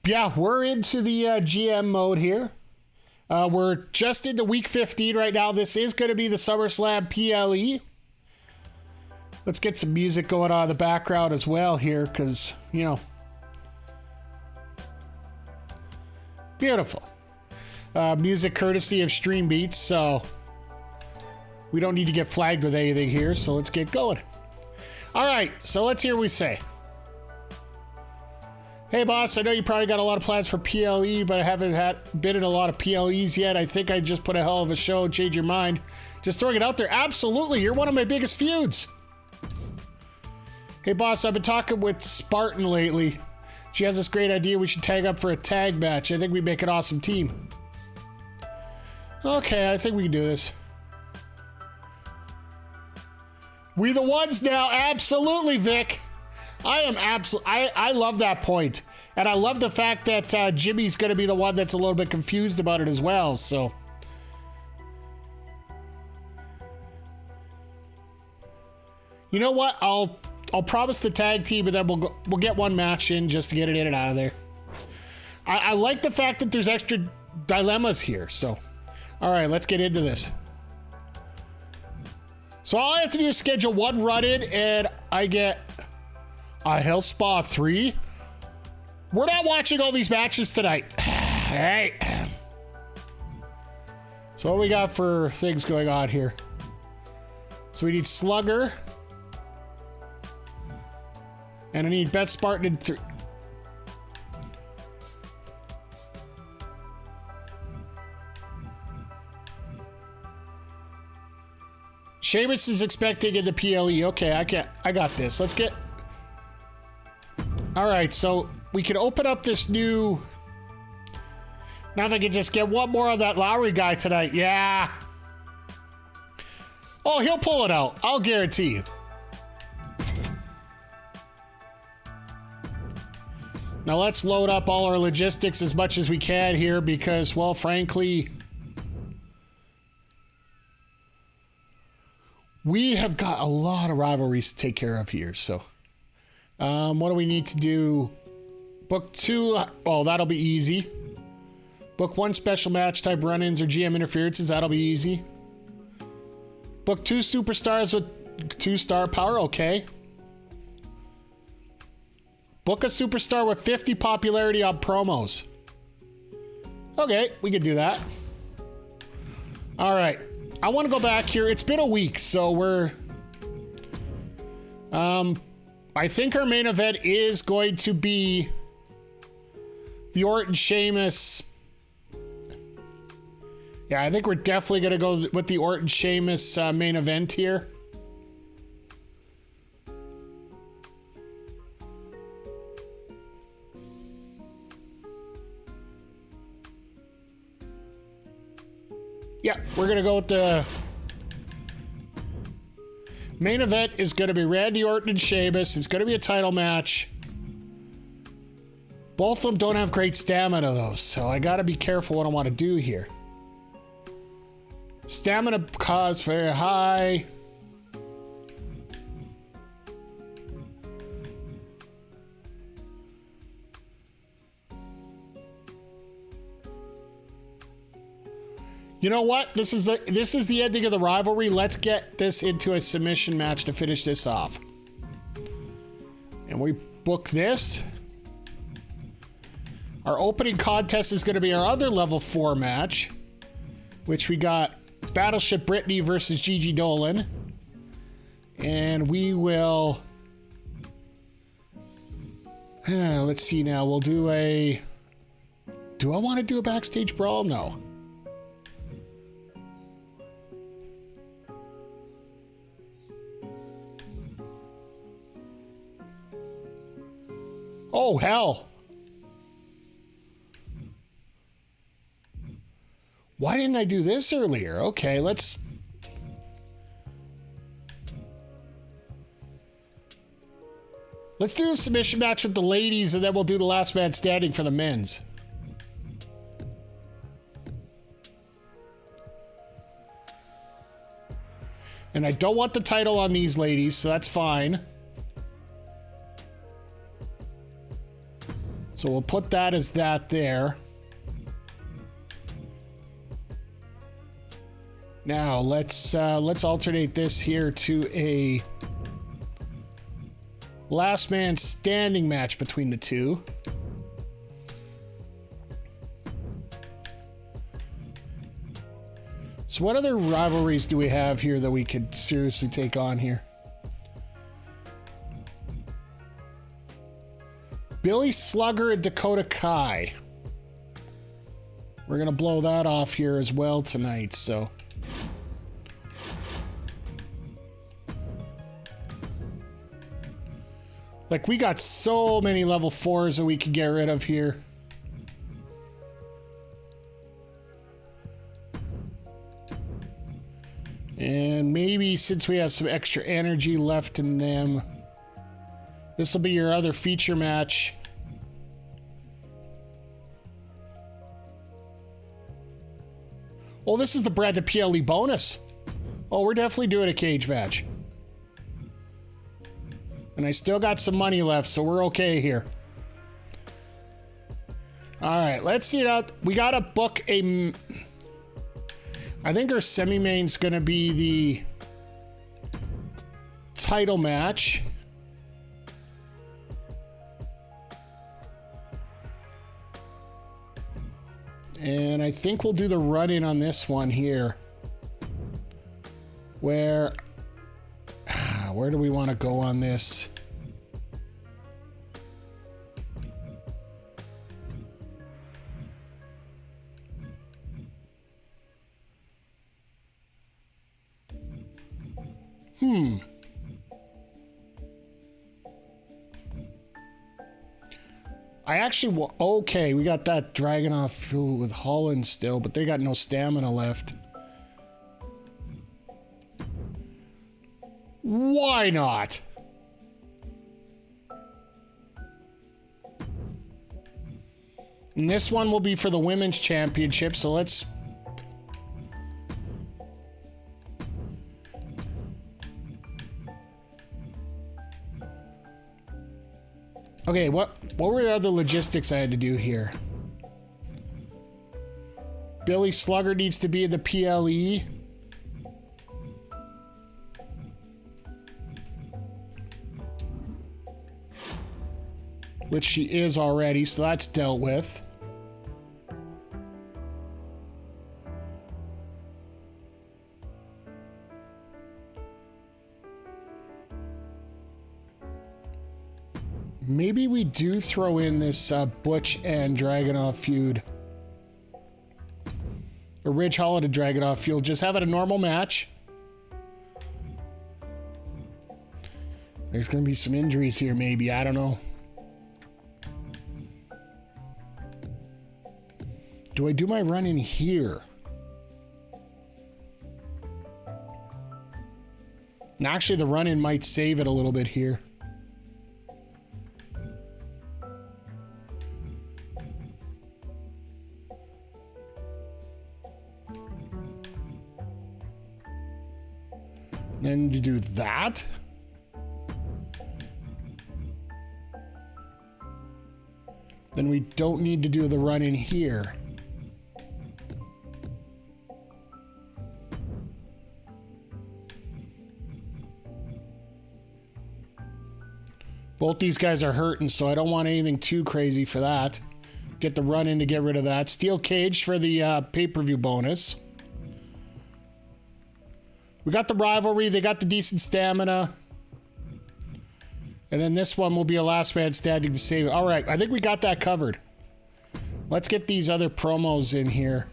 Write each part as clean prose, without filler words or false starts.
Yeah, we're into the GM mode here. We're just into week 15 right now. This is going to be the Summerslam PLE. Let's get some music going on in the background as well here, because, you know, beautiful. Music courtesy of Stream Beats, so we don't need to get flagged with anything here, so let's get going. All right, so let's hear what we say. Hey boss, I know you probably got a lot of plans for PLE, but I haven't been in a lot of PLEs yet. I think I just put a hell of a show and change your mind. Just throwing it out there. Absolutely, you're one of my biggest feuds. Hey boss, I've been talking with Spartan lately. She has this great idea we should tag up for a tag match. I think we make an awesome team. Okay, I think we can do this. We the ones now, absolutely, Vic. I love that point. And I love the fact that Jimmy's going to be the one that's a little bit confused about it as well, so. You know what? I'll promise the tag team, and then we'll get one match in just to get it in and out of there. I like the fact that there's extra dilemmas here, so. All right, let's get into this. So all I have to do is schedule one run-in, and I get a Hell Spa 3. We're not watching all these matches tonight. Hey. So what we got for things going on here? So we need Slugger. And I need Bet Spartan in 3. Sheamus is expecting in the PLE. Okay, I got this. Let's get... All right, so we can open up this new... Now they can just get one more of that Lowry guy tonight. Yeah. Oh, he'll pull it out. I'll guarantee you. Now let's load up all our logistics as much as we can here because, well, frankly, we have got a lot of rivalries to take care of here, so... what do we need to do? Book 2. Oh, that'll be easy. Book 1 special match type run-ins or GM interferences. That'll be easy. Book 2 superstars with 2-star power. Okay. Book a superstar with 50 popularity on promos. Okay, we could do that. All right. I want to go back here. It's been a week, so we're... I think our main event is going to be the Orton Sheamus. Yeah, I think we're definitely going to go with the Orton Sheamus main event here. Yeah, we're going to go with the... Main event is going to be Randy Orton and Sheamus. It's going to be a title match. Both of them don't have great stamina, though, so I got to be careful what I want to do here. Stamina cost very high. You know what? This is the ending of the rivalry. Let's get this into a submission match to finish this off. And we book this. Our opening contest is going to be our other level 4 match, which we got Battleship Brittany versus Gigi Dolan. And we will... let's see now. We'll do a... Do I want to do a backstage brawl? No. Oh, hell. Why didn't I do this earlier? Okay, let's... Let's do the submission match with the ladies, and then we'll do the last man standing for the men's. And I don't want the title on these ladies, so that's fine. So we'll put that as that there. Now let's alternate this here to a last man standing match between the two. So what other rivalries do we have here that we could seriously take on here? Billy Slugger and Dakota Kai. We're going to blow that off here as well tonight, so. Like, we got so many level 4s that we could get rid of here. And maybe since we have some extra energy left in them, this will be your other feature match. Oh, this is the Brad to PLE bonus. Oh, we're definitely doing a cage match. And I still got some money left, so we're okay here. All right, let's see it out. We got to book a... I think our semi-main's going to be the title match. And I think we'll do the run-in on this one here. Where do we want to go on this? I actually okay, we got that Dragunov with Holland still, but they got no stamina left. Why not? And this one will be for the women's championship, so let's... Okay, what were the other logistics I had to do here? Billy Slugger needs to be in the PLE. Which she is already, so that's dealt with. Maybe we do throw in this Butch and Dragunov feud. Or Ridge Hollow to Dragunov feud. Just have it a normal match. There's going to be some injuries here, maybe. I don't know. Do I do my run in here? And actually, the run in might save it a little bit here. Then to do that. Then we don't need to do the run in here. Both these guys are hurting, so I don't want anything too crazy for that. Get the run in to get rid of that. Steel cage for the pay-per-view bonus. We got the rivalry. They got the decent stamina. And then this one will be a last man standing to save it. All right, I think we got that covered. Let's get these other promos in here.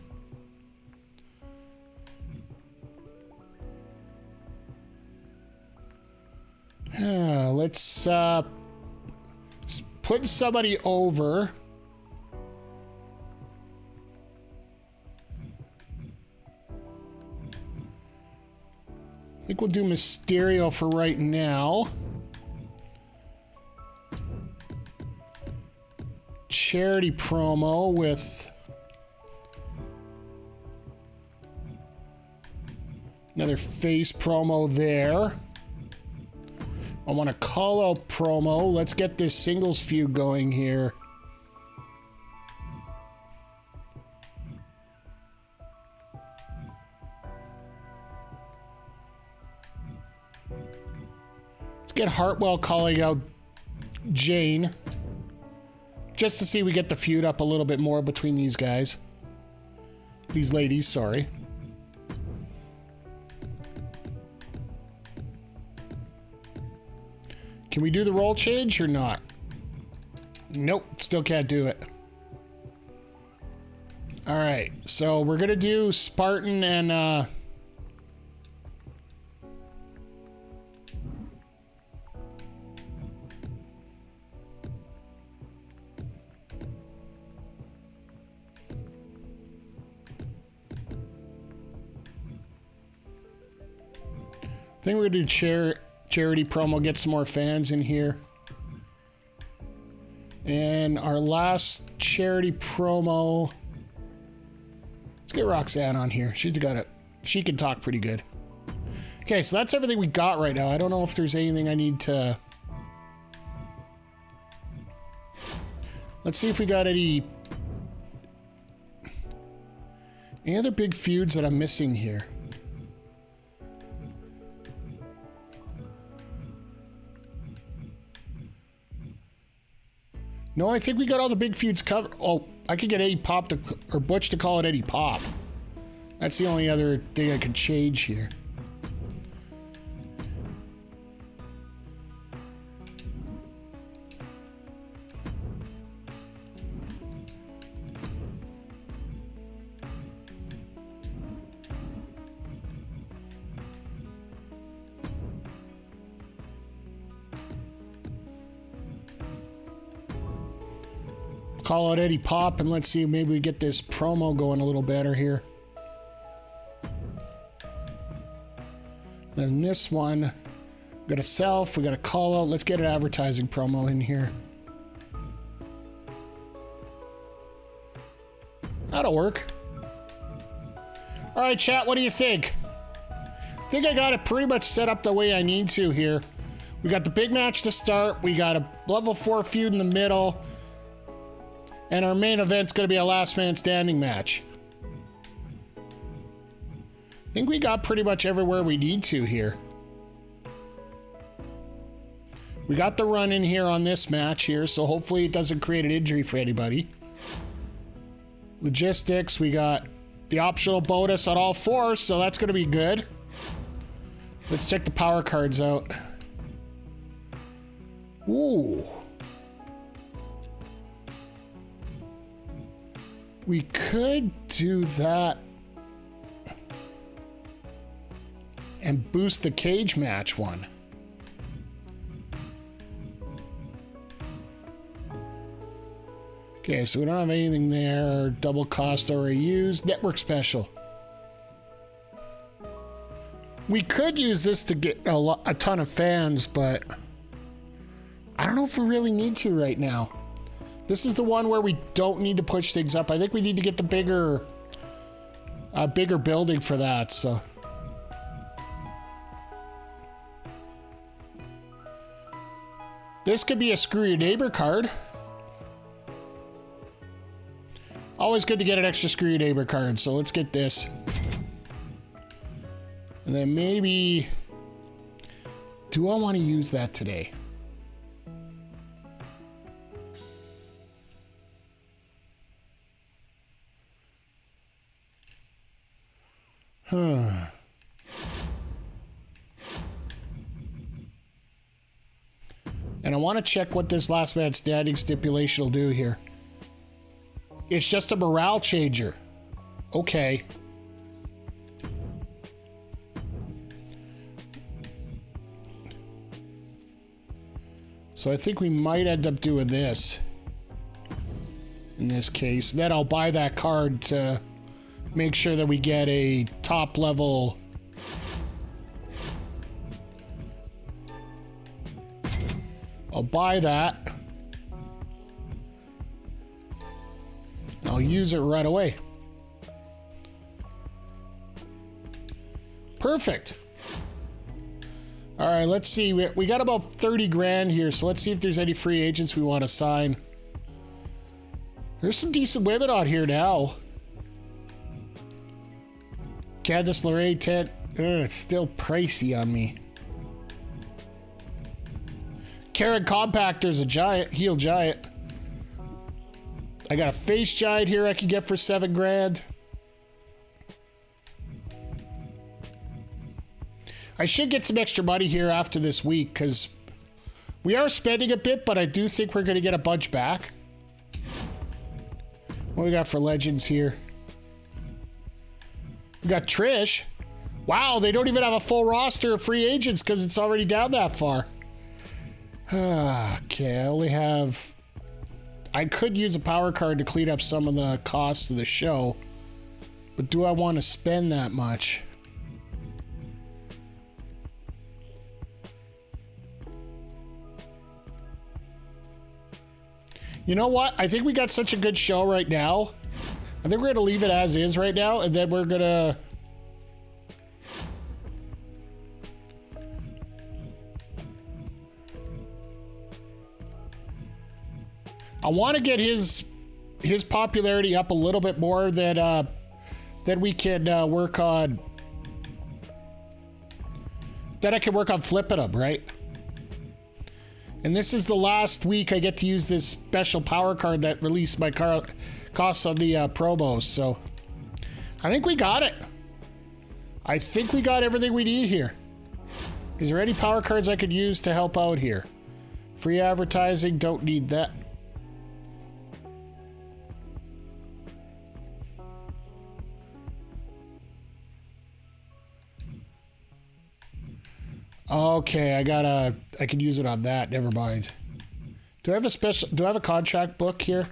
Let's put somebody over. I think we'll do Mysterio for right now. Charity promo with another face promo there. I want a call out promo. Let's get this singles feud going here. get Hartwell calling out Jane. Just to see we get the feud up a little bit more between these guys. These ladies, sorry. Can we do the role change or not? Nope, still can't do it. Alright, so we're gonna do Spartan and I think we're gonna do charity promo, get some more fans in here. And our last charity promo. Let's get Roxanne on here. She's got it. She can talk pretty good. Okay, so that's everything we got right now. I don't know if there's anything I need to. Let's see if we got any other big feuds that I'm missing here. No, I think we got all the big feuds covered. Oh, I could get Eddie Pop to, or Butch to call it Eddie Pop. That's the only other thing I could change here. Call out Eddie Pop and let's see, maybe we get this promo going a little better here. Then this one, we got a self, we got a call out. Let's get an advertising promo in here. That'll work. All right, chat, what do you think? I think I got it pretty much set up the way I need to here. We got the big match to start. We got a level 4 feud in the middle. And our main event's going to be a last man standing match. I think we got pretty much everywhere we need to here. We got the run in here on this match here, so hopefully it doesn't create an injury for anybody. Logistics, we got the optional bonus on all 4, so that's going to be good. Let's check the power cards out. Ooh. We could do that and boost the cage match one. Okay, so we don't have anything there. Double cost already used. Network special. We could use this to get a ton of fans, but I don't know if we really need to right now. This is the one where we don't need to push things up. I think we need to get the bigger building for that, so. This could be a screw your neighbor card. Always good to get an extra screw your neighbor card, so let's get this. And then maybe, do I want to use that today? Huh. And I want to check what this last man standing stipulation will do here. It's just a morale changer. Okay. So I think we might end up doing this. In this case. Then I'll buy that card to make sure that we get a top level. I'll buy that. I'll use it right away. Perfect. All right, let's see. We got about 30 grand here, so let's see if there's any free agents we want to sign. There's some decent women on here now. Candice LeRae, Ted. It's still pricey on me. Karen Compactor's a giant, heel giant. I got a face giant here I can get for 7 grand. I should get some extra money here after this week because we are spending a bit, but I do think we're going to get a bunch back. What we got for legends here? We got Trish. Wow, they don't even have a full roster of free agents because it's already down that far. Okay, I only have... I could use a power card to clean up some of the costs of the show, but do I want to spend that much? You know what? I think we got such a good show right now. I think we're going to leave it as is right now, and then we're going to... I want to get his popularity up a little bit more than we can work on... That I can work on flipping him, right? And this is the last week I get to use this special power card that released my costs on the promos, so I think we got it. I think we got everything we need here. Is there any power cards I could use to help out here? Free advertising, don't need that. Okay, I can use it on that. Never mind. Do I have a contract book here?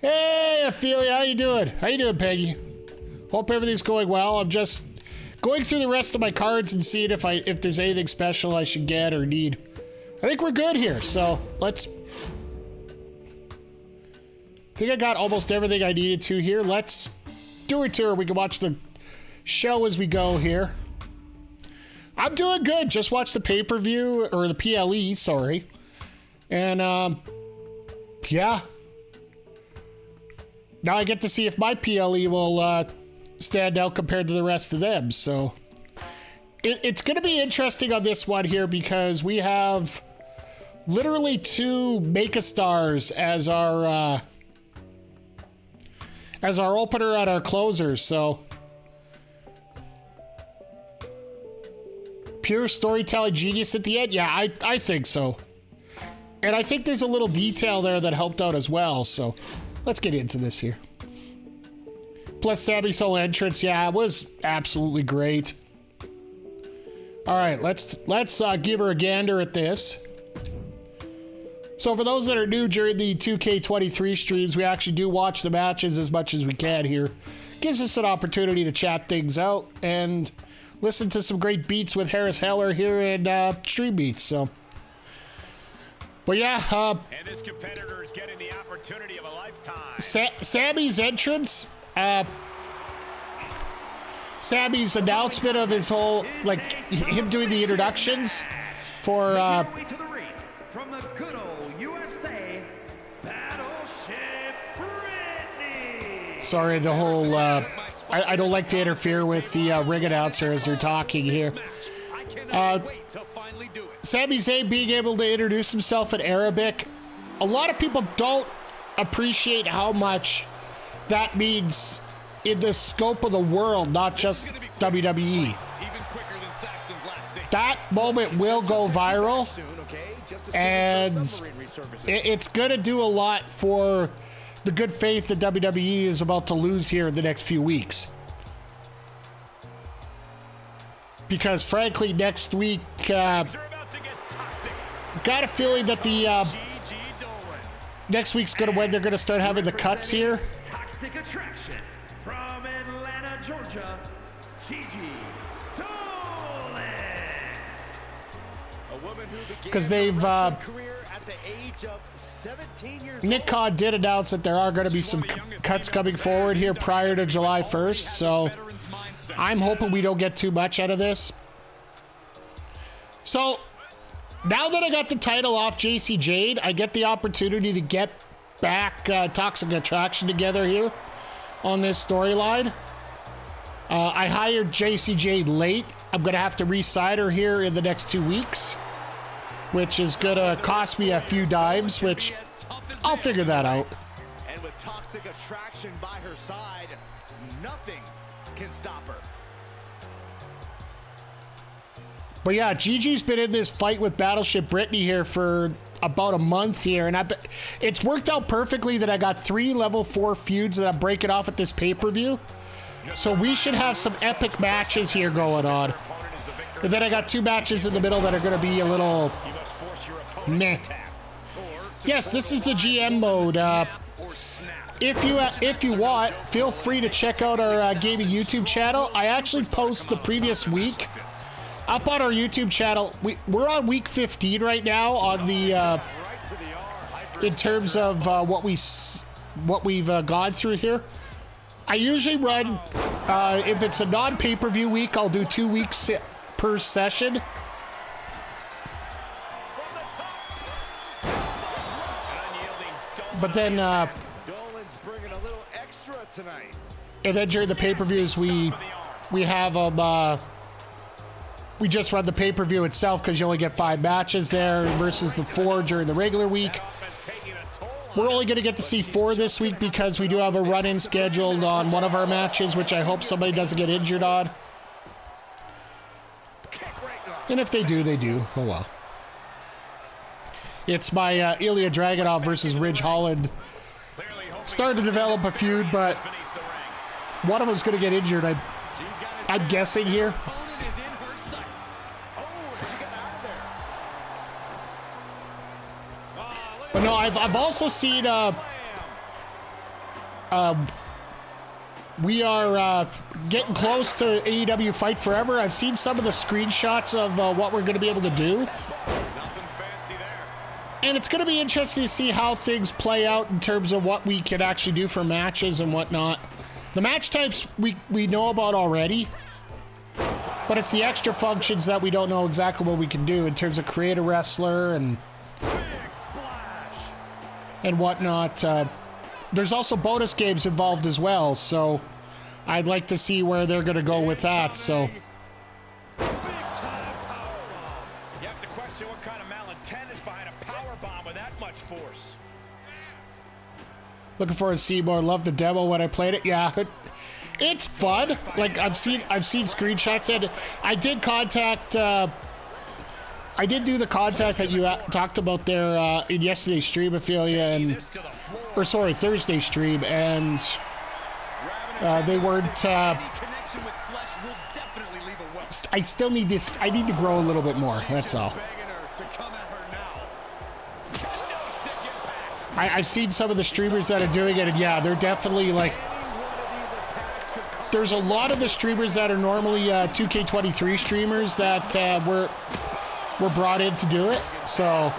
Hey, Ophelia, how you doing? How you doing, Peggy? Hope everything's going well. I'm just going through the rest of my cards and seeing if there's anything special I should get or need. I think we're good here, so let's... I think I got almost everything I needed to here. Let's do a tour. We can watch the show as we go here. I'm doing good. Just watched the pay-per-view, or the PLE, sorry. And, yeah. Now I get to see if my PLE will stand out compared to the rest of them, so... It's going to be interesting on this one here because we have literally 2 Make-A-Stars as our opener and our closers, so... Pure storytelling genius at the end? Yeah, I think so. And I think there's a little detail there that helped out as well, so let's get into this here. Plus Sammy's whole entrance, yeah, it was absolutely great. All right, let's give her a gander at this. So for those that are new during the 2k23 streams, we actually do watch the matches as much as we can here. Gives us an opportunity to chat things out and listen to some great beats with Harris Heller here in Stream Beats, so. But yeah, and this competitor is getting the opportunity of a lifetime. Sammy's entrance, Sammy's announcement of his whole, like, him doing the introductions for, from the good old USA, Battleship Brittany. Sorry, the whole, I don't like to interfere with the ring announcer as they're talking here. Sami Zayn being able to introduce himself in Arabic. A lot of people don't appreciate how much that means in the scope of the world, not just WWE. That moment will go viral, and it's going to do a lot for the good faith that WWE is about to lose here in the next few weeks. Because frankly, next week, got a feeling that the next week's gonna when they're gonna start having the cuts here. Toxic attraction from Atlanta, Georgia, Gigi Dolan. Because they've Nick Khan did announce that there are going to be some cuts coming forward here prior to July 1st, so I'm hoping we don't get too much out of this. So now that I got the title off JC Jade, I get the opportunity to get back Toxic Attraction together here on this storyline. I hired JC Jade late. I'm going to have to re-sign her here in the next 2 weeks, which is going to cost me a few dimes, which I'll figure that out. And with toxic attraction by her side, nothing can stop her. But yeah, Gigi's been in this fight with Battleship Brittany here for about a month here, and it's worked out perfectly that I got 3 level 4 feuds that I'm breaking off at this pay-per-view. So we should have some epic matches here going on. And then I got 2 matches in the middle that are going to be a little meh. Yes, this is the GM mode. If you want, feel free to check out our gaming YouTube channel. I actually post the previous week up on our YouTube channel. We're on week 15 right now on the in terms of what we've gone through here. I usually run if it's a non-pay-per-view week, I'll do 2 weeks per session. But then and then during the pay-per-views we have them we just run the pay-per-view itself because you only get 5 matches there versus the 4 during the regular week. We're only going to get to see 4 this week because we do have a run-in scheduled on one of our matches, which I hope somebody doesn't get injured on. And if they do, they do. Oh well. It's my Ilya Dragunov versus Ridge Holland. Starting to develop a feud, but one of them's going to get injured. I'm guessing here. But no, I've also seen we are getting close to AEW Fight Forever. I've seen some of the screenshots of what we're going to be able to do. And it's going to be interesting to see how things play out in terms of what we can actually do for matches and whatnot. The match types we know about already, but it's the extra functions that we don't know exactly what we can do in terms of create a wrestler and whatnot. There's also bonus games involved as well, so I'd like to see where they're going to go with that. So You have to question what kind of malintent is behind a power bomb with that much force. looking forward to see more. Love the demo when I played it. Yeah, it's fun. Like I've seen screenshots, and I did contact. I did do the contact that you talked about there in yesterday's stream, Ophelia, or sorry, Thursday stream, and they weren't. I still need this. I need to grow a little bit more. That's all. I've seen some of the streamers that are doing it, and yeah, they're definitely like. There's a lot of the streamers that are normally 2k23 streamers that were brought in to do it, so.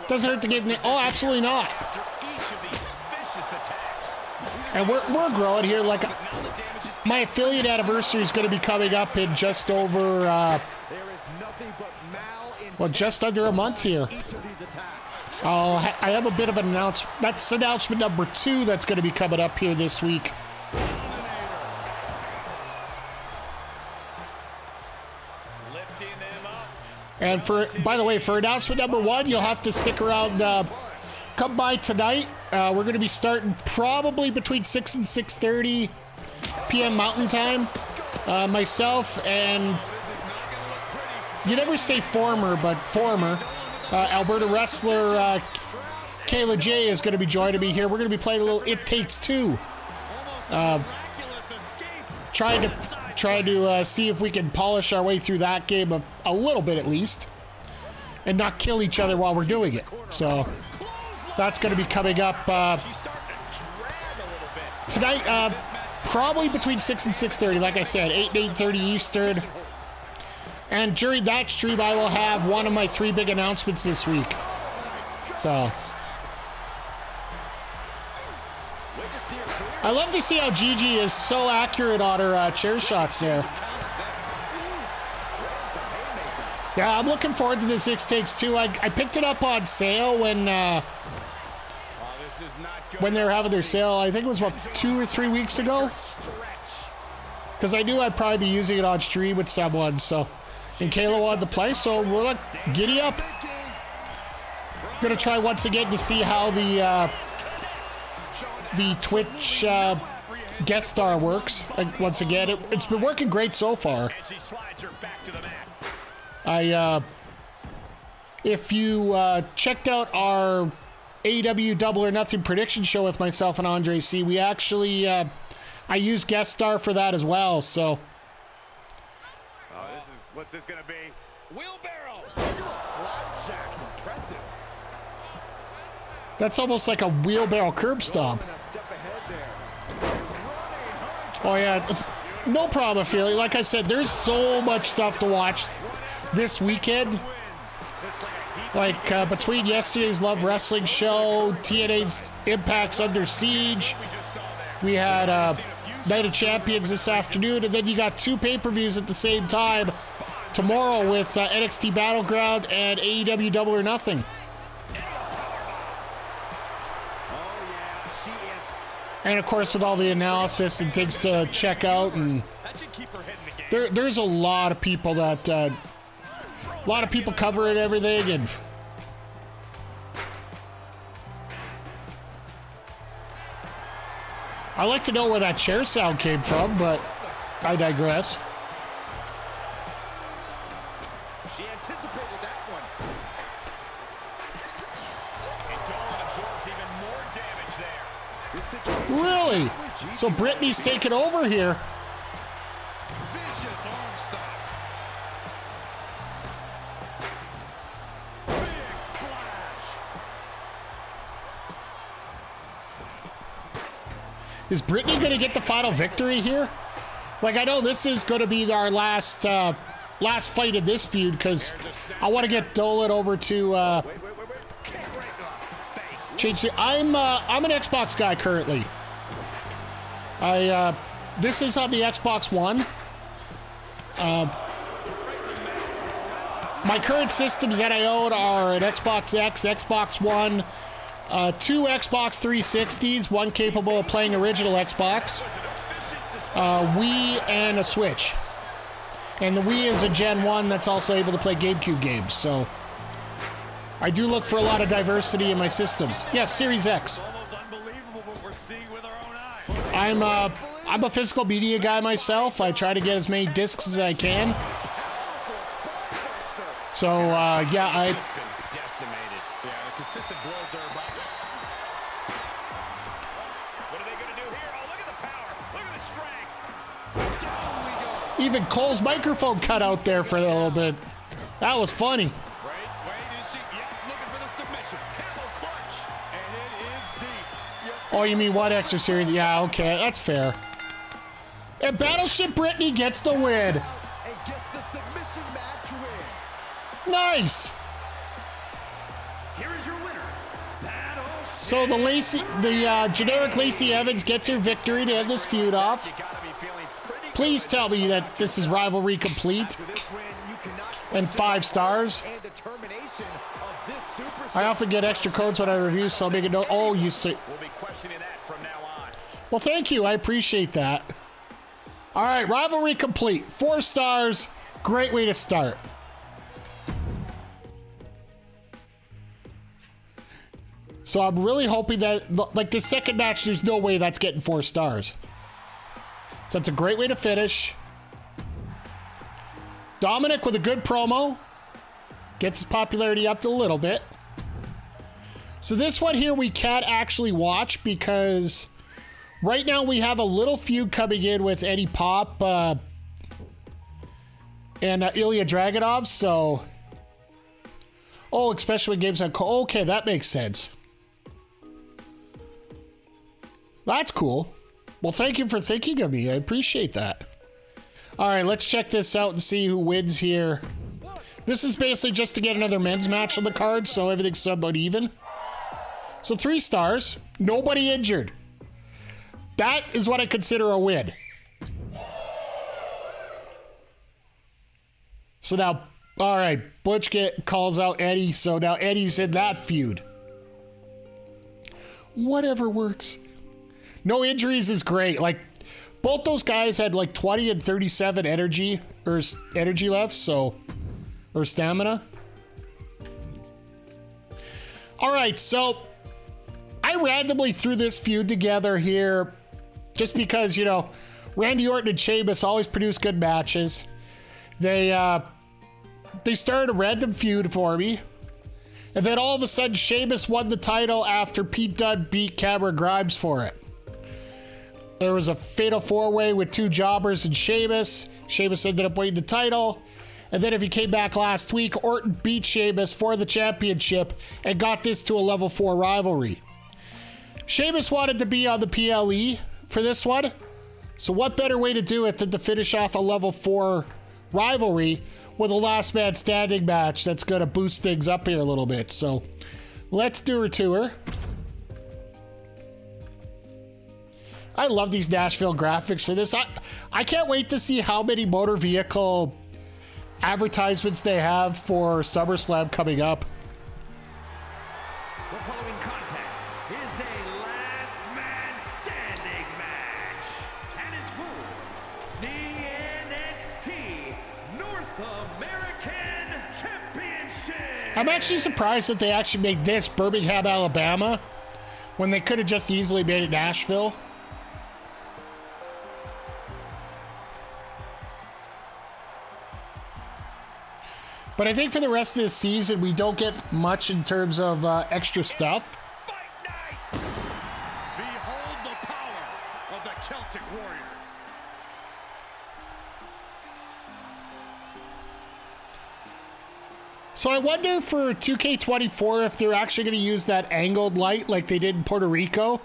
Doesn't hurt to give. Oh, absolutely not. And we're growing here. Like my affiliate anniversary is going to be coming up in just over, well, just under a month here. I have a bit of an announcement. That's announcement number 2 that's going to be coming up here this week. And by the way, for announcement number 1, you'll have to stick around. Come by tonight. We're going to be starting probably between 6 and 6:30 p.m. Mountain Time. Myself and you never say former Alberta wrestler Kayla J is going to be joining me here. We're going to be playing a little It Takes Two. Trying to see if we can polish our way through that game a little bit at least, and not kill each other while we're doing it. So that's going to be coming up tonight, probably between 6 and 6:30. Like I said, 8 and 8:30 Eastern. And during that stream, I will have one of my 3 big announcements this week. So I love to see how Gigi is so accurate on her chair shots there. Yeah, I'm looking forward to this It Takes Two. I picked it up on sale when when they were having their sale. I think it was about 2 or 3 weeks ago. Because I knew I'd probably be using it on stream with someone, so. And Kayla wanted to play, so we're like, giddy up. Gonna try once again to see how the Twitch guest star works. Once again, it's been working great so far. If you checked out our AEW Double or Nothing prediction show with myself and Andre C, we actually I used guest star for that as well. So. What's this gonna be? Wheelbarrow. Flapjack, impressive. That's almost like a wheelbarrow curb stomp. Oh yeah, no problem, Philly. Like I said, there's so much stuff to watch this weekend. Like between yesterday's Love Wrestling show, TNA's Impact's Under Siege, we had Night of Champions this afternoon, and then you got 2 pay-per-views at the same time tomorrow with NXT Battleground and AEW Double or Nothing. And of course with all the analysis and things to check out, and there's a lot of people that a lot of people covering everything, and I like to know where that chair sound came from, but I digress. She anticipated that one. And Dolan absorbs even more damage there. Really? So Brittany's taking over here. Vicious arm stop. Big splash. Is Brittany going to get the final victory here? Like, I know this is going to be our last fight in this feud, because I want to get Dolan over to Kick right to the face. change the. I'm an Xbox guy currently. This is on the Xbox One. My current systems that I own are an Xbox X, Xbox One, 2 Xbox 360s, one capable of playing original Xbox, Wii, and a Switch. And the Wii is a Gen 1 that's also able to play GameCube games, so I do look for a lot of diversity in my systems. Yes, Series X. Almost unbelievable what we're seeing with our own eyes. I'm a physical media guy myself. I try to get as many discs as I can. So, yeah, Decimated. Yeah, the consistent blows to her body. What are they going to do here? Oh, look at the power. Look at the strength. Down we go. even Cole's microphone cut out there for a little bit. That was funny. Wait, is she? Yep, looking for the submission. Camel clutch. And it is deep. Yep. Oh, you mean What Extra Series? Yeah, okay, that's fair. And Battleship Brittany gets the win. And gets the submission match win. Nice. Here is your winner, Battleship. So the generic Lacey Evans gets her victory to end this feud off. You gotta be feeling pretty Please tell me that this is rivalry complete After this win, you cannot and 5 stars. and determination of this superstar. I often get extra codes when I review, so I'll make a note. Oh, you see. We'll be questioning that from now on. Well, thank you. I appreciate that. All right, rivalry complete. 4 stars. Great way to start. So I'm really hoping that, like, the second match, there's no way that's getting 4 stars. So it's a great way to finish. Dominic with a good promo. Gets his popularity up a little bit. So this one here we can't actually watch because right now we have a little feud coming in with Eddie Pop and Ilya Dragunov. So, oh, especially when games on. Okay, that makes sense. That's cool. Well, thank you for thinking of me. I appreciate that. All right, let's check this out and see who wins here. This is basically just to get another men's match on the card, so everything's somewhat even. So 3 stars, nobody injured. That is what I consider a win. So now, all right, Butch calls out Eddie, so now Eddie's in that feud. Whatever works. No injuries is great. Like, both those guys had like 20 and 37 energy left, so, or stamina. All right, so I randomly threw this feud together here just because, you know, Randy Orton and Sheamus always produce good matches. They started a random feud for me. And then all of a sudden, Sheamus won the title after Pete Dunne beat Cameron Grimes for it. There was a fatal four-way with two jobbers and Sheamus. Sheamus ended up winning the title. And then if you came back last week, Orton beat Sheamus for the championship and got this to a level 4 rivalry. Sheamus wanted to be on the PLE for this one. So what better way to do it than to finish off a level 4 rivalry with a last man standing match that's going to boost things up here a little bit. So let's do her to her. I love these Nashville graphics for this. I can't wait to see how many motor vehicle advertisements they have for SummerSlam coming up. The following contest is a last man standing match and is for the NXT North American Championship. I'm actually surprised that they actually made this Birmingham, Alabama, when they could have just easily made it Nashville. But I think for the rest of this season, we don't get much in terms of extra stuff. Fight night! Behold the power of the Celtic Warrior. So I wonder for 2K24 if they're actually going to use that angled light like they did in Puerto Rico,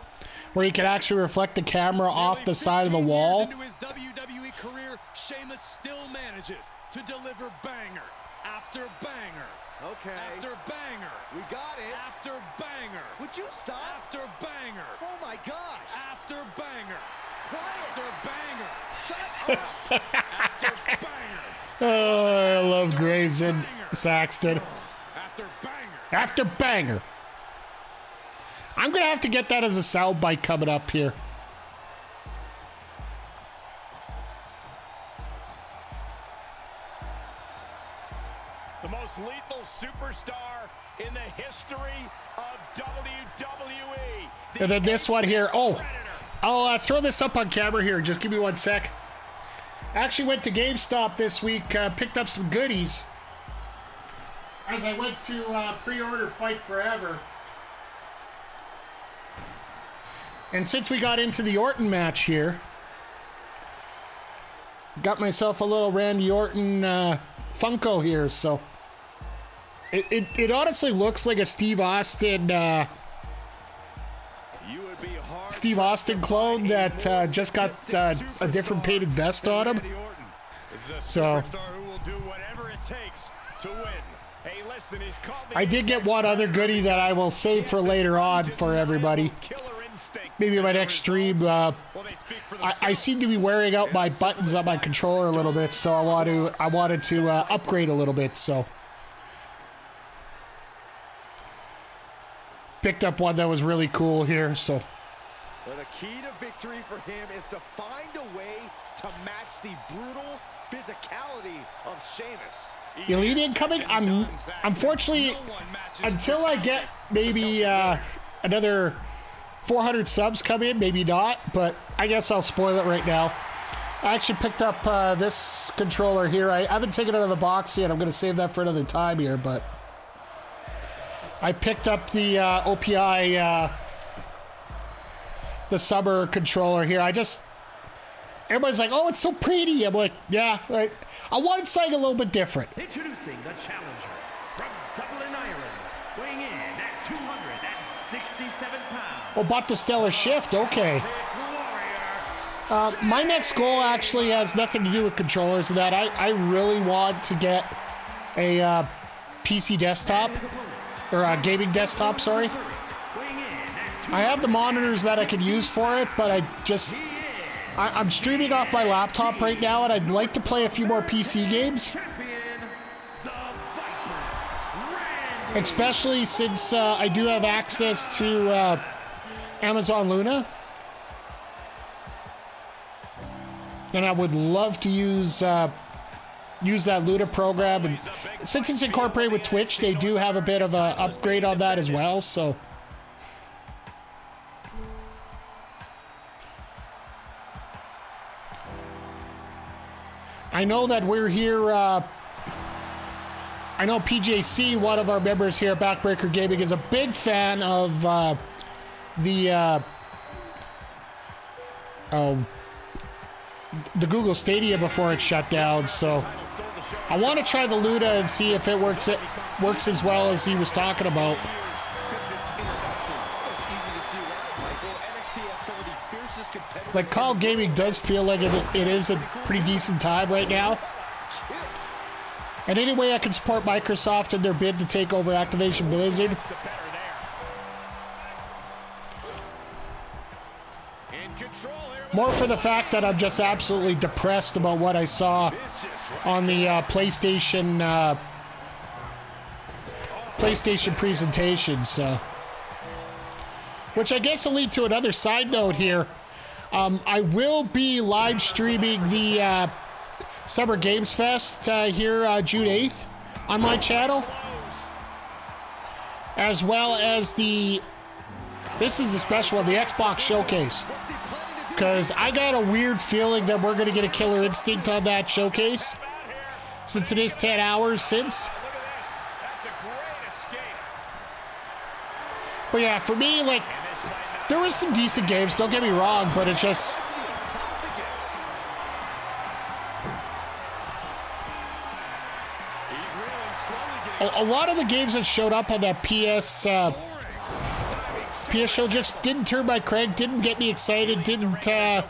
where you can actually reflect the camera off the side of the wall. Into his WWE career, Sheamus still manages to deliver banger after banger. Okay. After banger. We got it. After banger. Would you stop? After banger. Oh my gosh. After banger. Quiet. After banger. Shut up. After banger. Oh, I love Graves and Saxton. After banger. After banger. I'm going to have to get that as a soundbite coming up here. The most lethal superstar in the history of WWE. And then this one here. Oh, I'll throw this up on camera here. Just give me 1 sec. I actually went to GameStop this week, picked up some goodies as I went to pre-order Fight Forever. And since we got into the Orton match here, got myself a little Randy Orton Funko here, so it honestly looks like a Steve Austin clone that just got a different painted vest on him. So I did get one other goodie that I will save for later on for everybody. Maybe my next stream. I seem to be wearing out my buttons on my controller a little bit, so I wanted to upgrade a little bit. So picked up one that was really cool here. So well, the key to victory for him is to find a way to match the brutal physicality of Sheamus. Elite incoming. Unfortunately, until I get maybe another 400 subs come in, maybe not, but I guess I'll spoil it right now. I actually picked up this controller here. I haven't taken it out of the box yet. I'm going to save that for another time here, but I picked up the OPI, the summer controller here. Everybody's like, oh, it's so pretty. I'm like, yeah, right. I wanted something a little bit different. Introducing the challenger from Dublin, Ireland, weighing in at 267 pounds. Oh, bought the Stellar Shift. Okay. My next goal actually has nothing to do with controllers and that. I really want to get a PC desktop, or a gaming desktop, sorry. I have the monitors that I could use for it, but I'm streaming off my laptop right now, and I'd like to play a few more PC games. Especially since I do have access to Amazon Luna. And I would love to use that Luna program. And since it's incorporated with Twitch, they do have a bit of a upgrade on that as well. So I know that we're here. I know PJC, one of our members here at Backbreaker Gaming, is a big fan of the Google Stadia before it shut down. So I want to try the Luna and see if it works as well as he was talking about. Like, cloud gaming does feel like it is a pretty decent time right now. And any way I can support Microsoft in their bid to take over Activision Blizzard. More for the fact that I'm just absolutely depressed about what I saw on the PlayStation presentations. Which I guess will lead to another side note here. I will be live streaming the Summer Games Fest here June 8th on my channel. As well as this is a special one, the Xbox Showcase. Because I got a weird feeling that we're going to get a Killer Instinct on that showcase. Since it is 10 hours since. But yeah, for me, like, there was some decent games, don't get me wrong, but it's just... A lot of the games that showed up on that PS show just didn't turn my crank, didn't get me excited, didn't... Of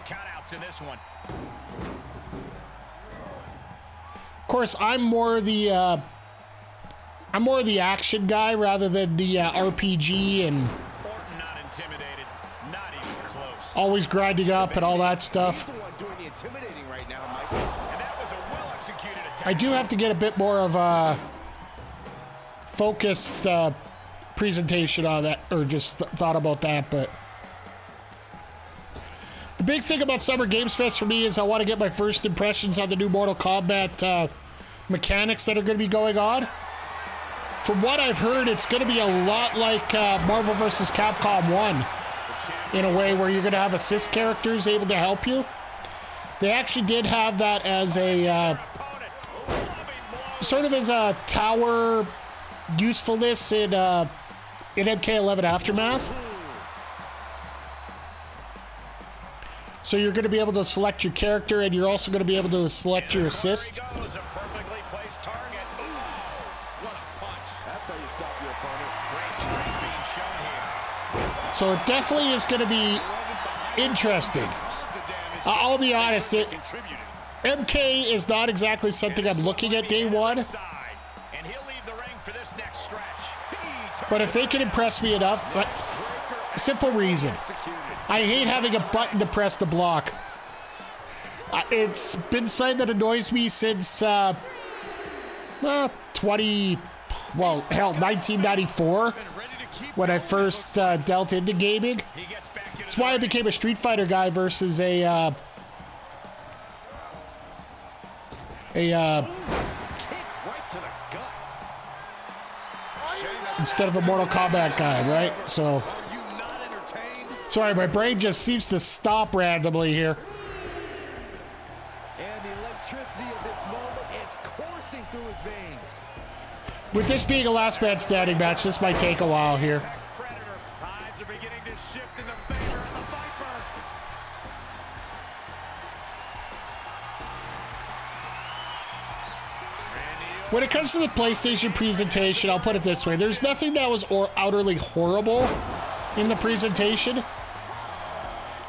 course, I'm more the action guy rather than the RPG and always grinding up and all that stuff. I do have to get a bit more of a focused presentation on that, or just thought about that, but the big thing about Summer Games Fest for me is I want to get my first impressions on the new Mortal Kombat mechanics that are going to be going on. From what I've heard, it's going to be a lot like Marvel vs. Capcom 1 in a way where you're going to have assist characters able to help you. They actually did have that as a sort of as a tower usefulness in MK11 Aftermath. So you're going to be able to select your character, and you're also going to be able to select your assist. So it definitely is going to be interesting. I'll be honest, MK is not exactly something I'm looking at day one. But if they can impress me enough, simple reason. I hate having a button to press the block. It's been something that annoys me since 1994 when I first dealt into gaming. That's why I became a Street Fighter guy versus instead of a Mortal Kombat guy, right? So, sorry, my brain just seems to stop randomly here. And the electricity of this moment is coursing through his veins. With this being a last man standing match, this might take a while here. When it comes to the PlayStation presentation, I'll put it this way. There's nothing that was utterly horrible in the presentation.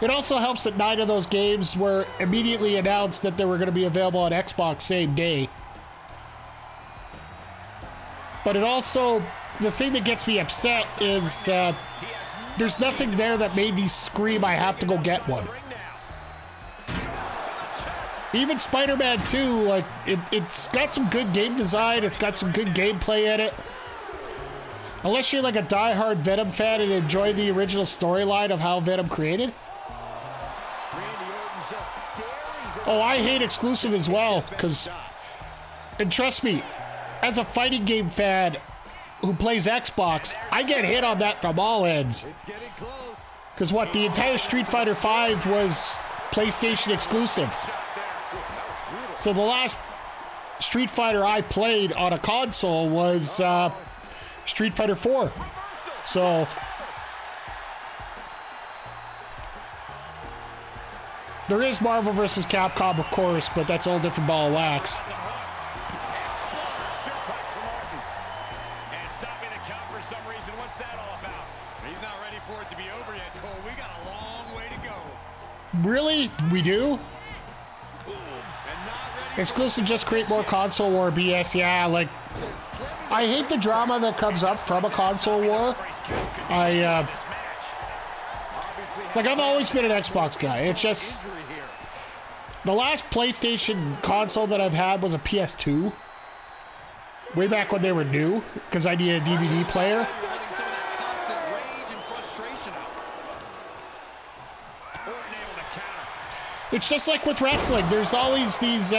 It also helps that 9 of those games were immediately announced that they were going to be available on Xbox same day. But it also, the thing that gets me upset is there's nothing there that made me scream, I have to go get one. Even Spider-Man 2, like, it's got some good game design, it's got some good gameplay in it. Unless you're like a diehard Venom fan and enjoy the original storyline of how Venom created. Oh, I hate exclusive as well, because, and trust me, as a fighting game fan who plays Xbox, I get hit on that from all ends. Because what, the entire Street Fighter V was PlayStation exclusive. So the last Street Fighter I played on a console was Street Fighter 4. So there is Marvel vs. Capcom, of course, but that's a whole different ball of wax. Really? We do? Exclusive just create more console war BS. Yeah, like, I hate the drama that comes up from a console war. Like, I've always been an Xbox guy. It's just, the last PlayStation console that I've had was a PS2. Way back when they were new, because I needed a DVD player. It's just like with wrestling. There's always these,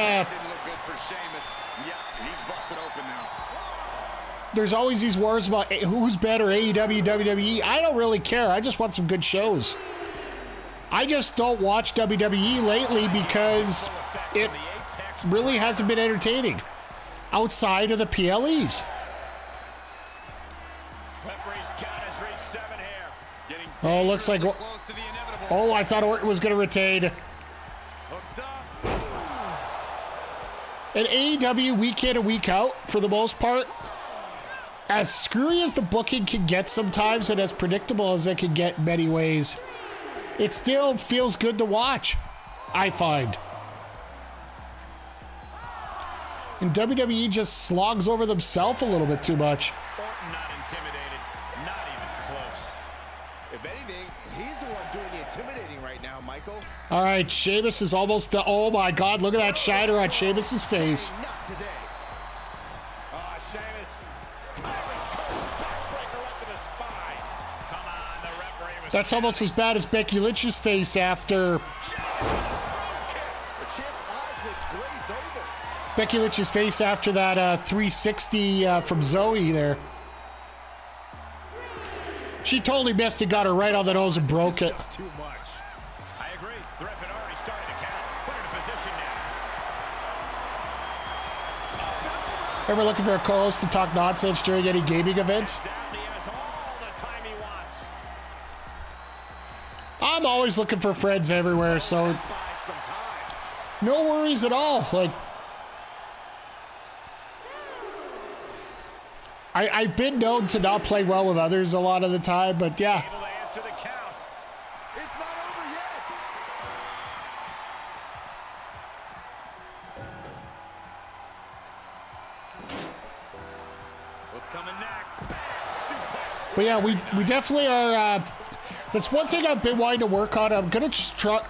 there's always these wars about who's better, AEW, WWE. I don't really care. I just want some good shows. I just don't watch WWE lately because it really hasn't been entertaining outside of the PLEs. Oh, looks like, oh, I thought Orton was going to retain. And AEW, week in and week out, for the most part, as screwy as the booking can get sometimes and as predictable as it can get in many ways, it still feels good to watch, I find. And WWE just slogs over themselves a little bit too much. Orton not intimidated, not even close. If anything, he's the one doing the intimidating right now, Michael. All right, Sheamus is almost done. Oh my God, look at that shiner on Sheamus's face. Not today. Sheamus. Irish curse backbreaker up to the spine. Come on, the referee was... That's almost as bad as Becky Lynch's face after... Becky Lynch's face after that 360 from Zoe there. She totally missed it, got her right on the nose and broke it. Just too much. I agree. The ref had already started to count. Put her in position now. Ever looking for a co-host to talk nonsense during any gaming events? He has all the time he wants. I'm always looking for friends everywhere, so Buy some time. no worries at all. Like, I've been known to not play well with others a lot of the time, but yeah. Able to answer the count. It's not over yet. What's coming next? Suplex. But yeah, we definitely are, that's one thing I've been wanting to work on. I'm gonna just try,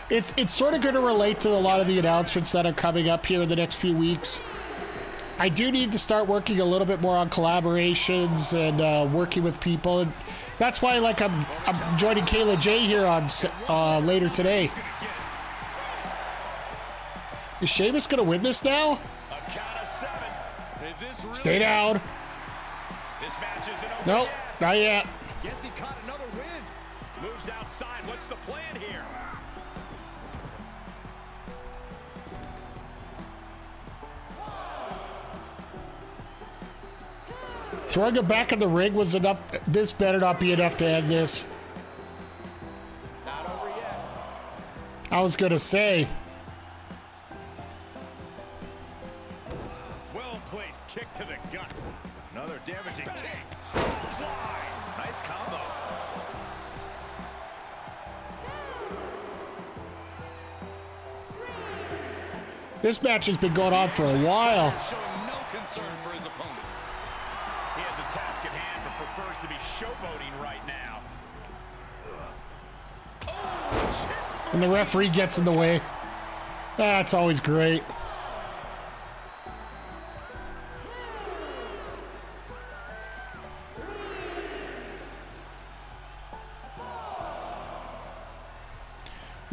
it's sort of gonna relate to a lot of the announcements that are coming up here in the next few weeks. I do need to start working a little bit more on collaborations and working with people, and that's why, like, I'm joining Kayla J here on later today. Is Sheamus gonna win this now? A count of 7. Is this really... Stay down. This match isn't over Nope, yet. not yet. Guess he caught another wind. Moves outside. What's the plan here? Throwing it back in the ring was enough. This better not be enough to end this. Not over yet. I was gonna say. Well placed kick to the gut. Another damaging kick. Slide. Nice combo. This match has been going on for a while. Showing no concern for his opponent. He has a task at hand, but prefers to be showboating right now. Oh, And the referee gets in the way. That's always great.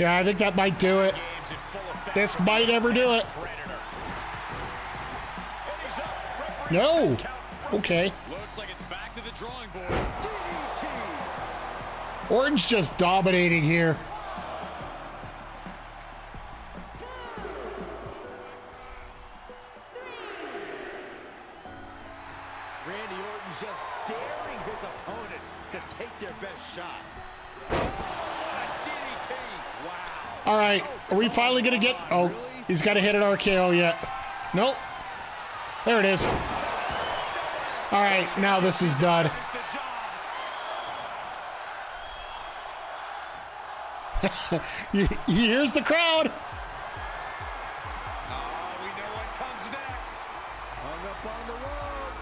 Yeah, I think that might do it. This might ever do it. No. Okay. Looks like it's back to the drawing board. DDT. Orton's just dominating here. Randy Orton's just daring his opponent to take their best shot. Oh, what a DDT. Wow. All right. Are we finally going to get... Oh, he's got to hit an RKO yet. Nope. There it is. All right. Now this is done. Here's the crowd. Oh, we know what comes next. Hung up on the rope.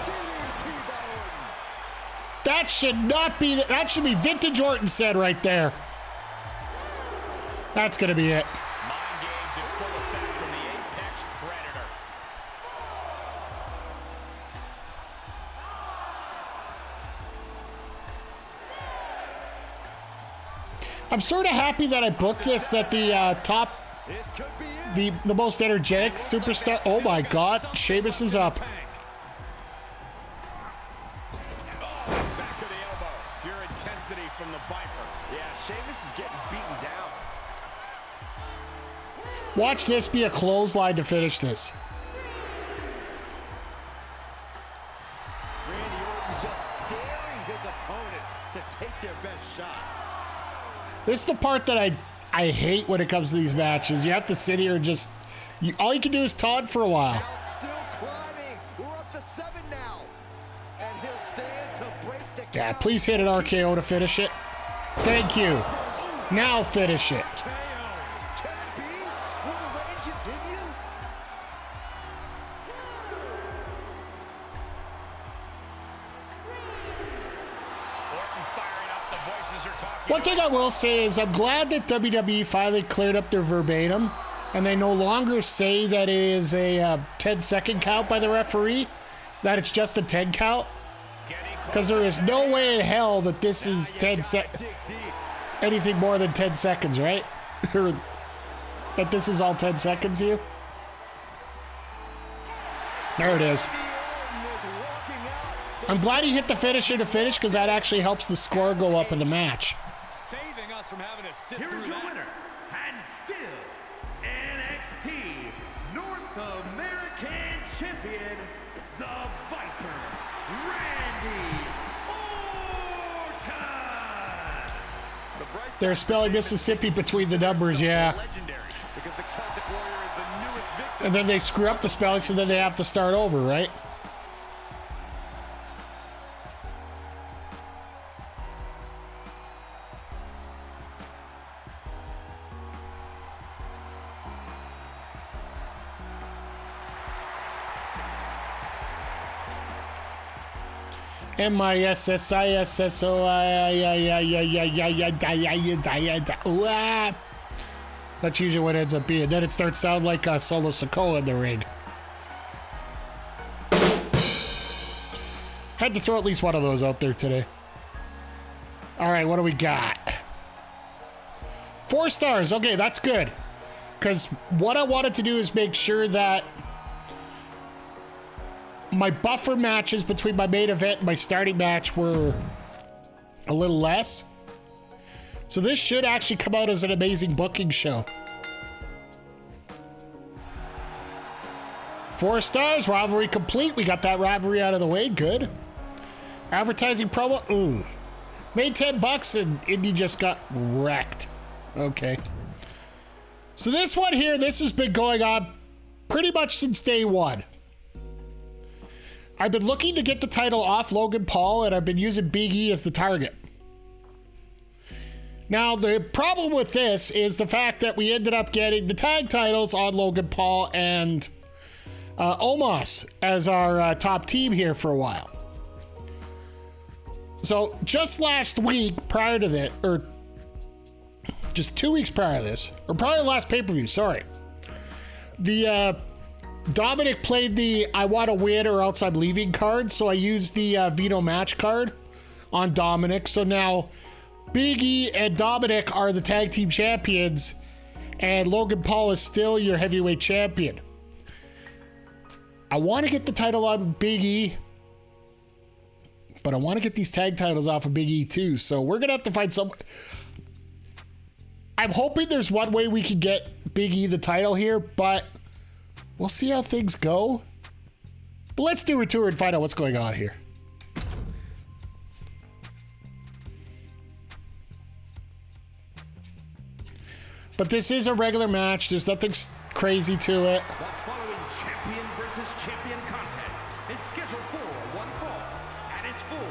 DDT by Orton. That should not be... That should be vintage Orton said right there. That's going to be it. Mind games in full effect from the Apex Predator. I'm sort of happy that I booked this, that the top... This could be it. The most energetic superstar... Oh my God. Sheamus is up. Back to the elbow. Pure intensity from the Viper. Yeah, Sheamus is getting beaten down. Watch this be a clothesline to finish this. Randy Orton's just daring his opponent to take their best shot. This is the part that I hate when it comes to these matches. You have to sit here and just... all you can do is taunt for a while. Count still climbing. We're up to 7 now. And he'll stand to break the count. Yeah, please hit an RKO to finish it. Thank you. Now finish it. KO. Can it be? Will the reign continue? Orton firing up. The voices are talking. One thing I will say is I'm glad that WWE finally cleared up their verbatim and they no longer say that it is a 10-second count by the referee, that it's just a 10 count. Because there is no way in hell that this is 10 anything more than 10 seconds, right? That this is all 10 seconds here. There it is. I'm glad he hit the finisher to finish because that actually helps the score go up in the match. Saving us from having to sit Here through is your that. winner, and still NXT North American Champion, the Viper, Randy Orton. They're spelling Mississippi between the numbers, yeah. Legendary, because the Celtic Warrior is the newest victim. And then they screw up the spelling, so then they have to start over, right? MISSISSOI. That's usually what it ends up being. Then it starts sounding like Solo Sikoa in the ring. Had to throw at least one of those out there today. All right, what do we got? 4 stars. Okay, that's good. Because what I wanted to do is make sure that my buffer matches between my main event and my starting match were a little less. So this should actually come out as an amazing booking show. 4 stars, rivalry complete. We got that rivalry out of the way. Good. Advertising promo. Ooh. Made $10 and Indy just got wrecked. Okay. So this one here, this has been going on pretty much since day one. I've been looking to get the title off Logan Paul, and I've been using Big E as the target. Now, the problem with this is the fact that we ended up getting the tag titles on Logan Paul and Omos as our top team here for a while. So, just last week prior to this, or just 2 weeks prior to this, or prior to the last pay-per-view, sorry. The Dominic played the I want to win or else I'm leaving card, so I used the Veto match card on Dominic. So now Big E and Dominic are the tag team champions, and Logan Paul is still your heavyweight champion. I want to get the title on Big E, but I want to get these tag titles off of Big E too. So we're going to have to find some. I'm hoping there's one way we can get Big E the title here, but we'll see how things go. But let's do a tour and find out what's going on here. But this is a regular match. There's nothing crazy to it. The following champion versus champion contest is scheduled for one fall and is for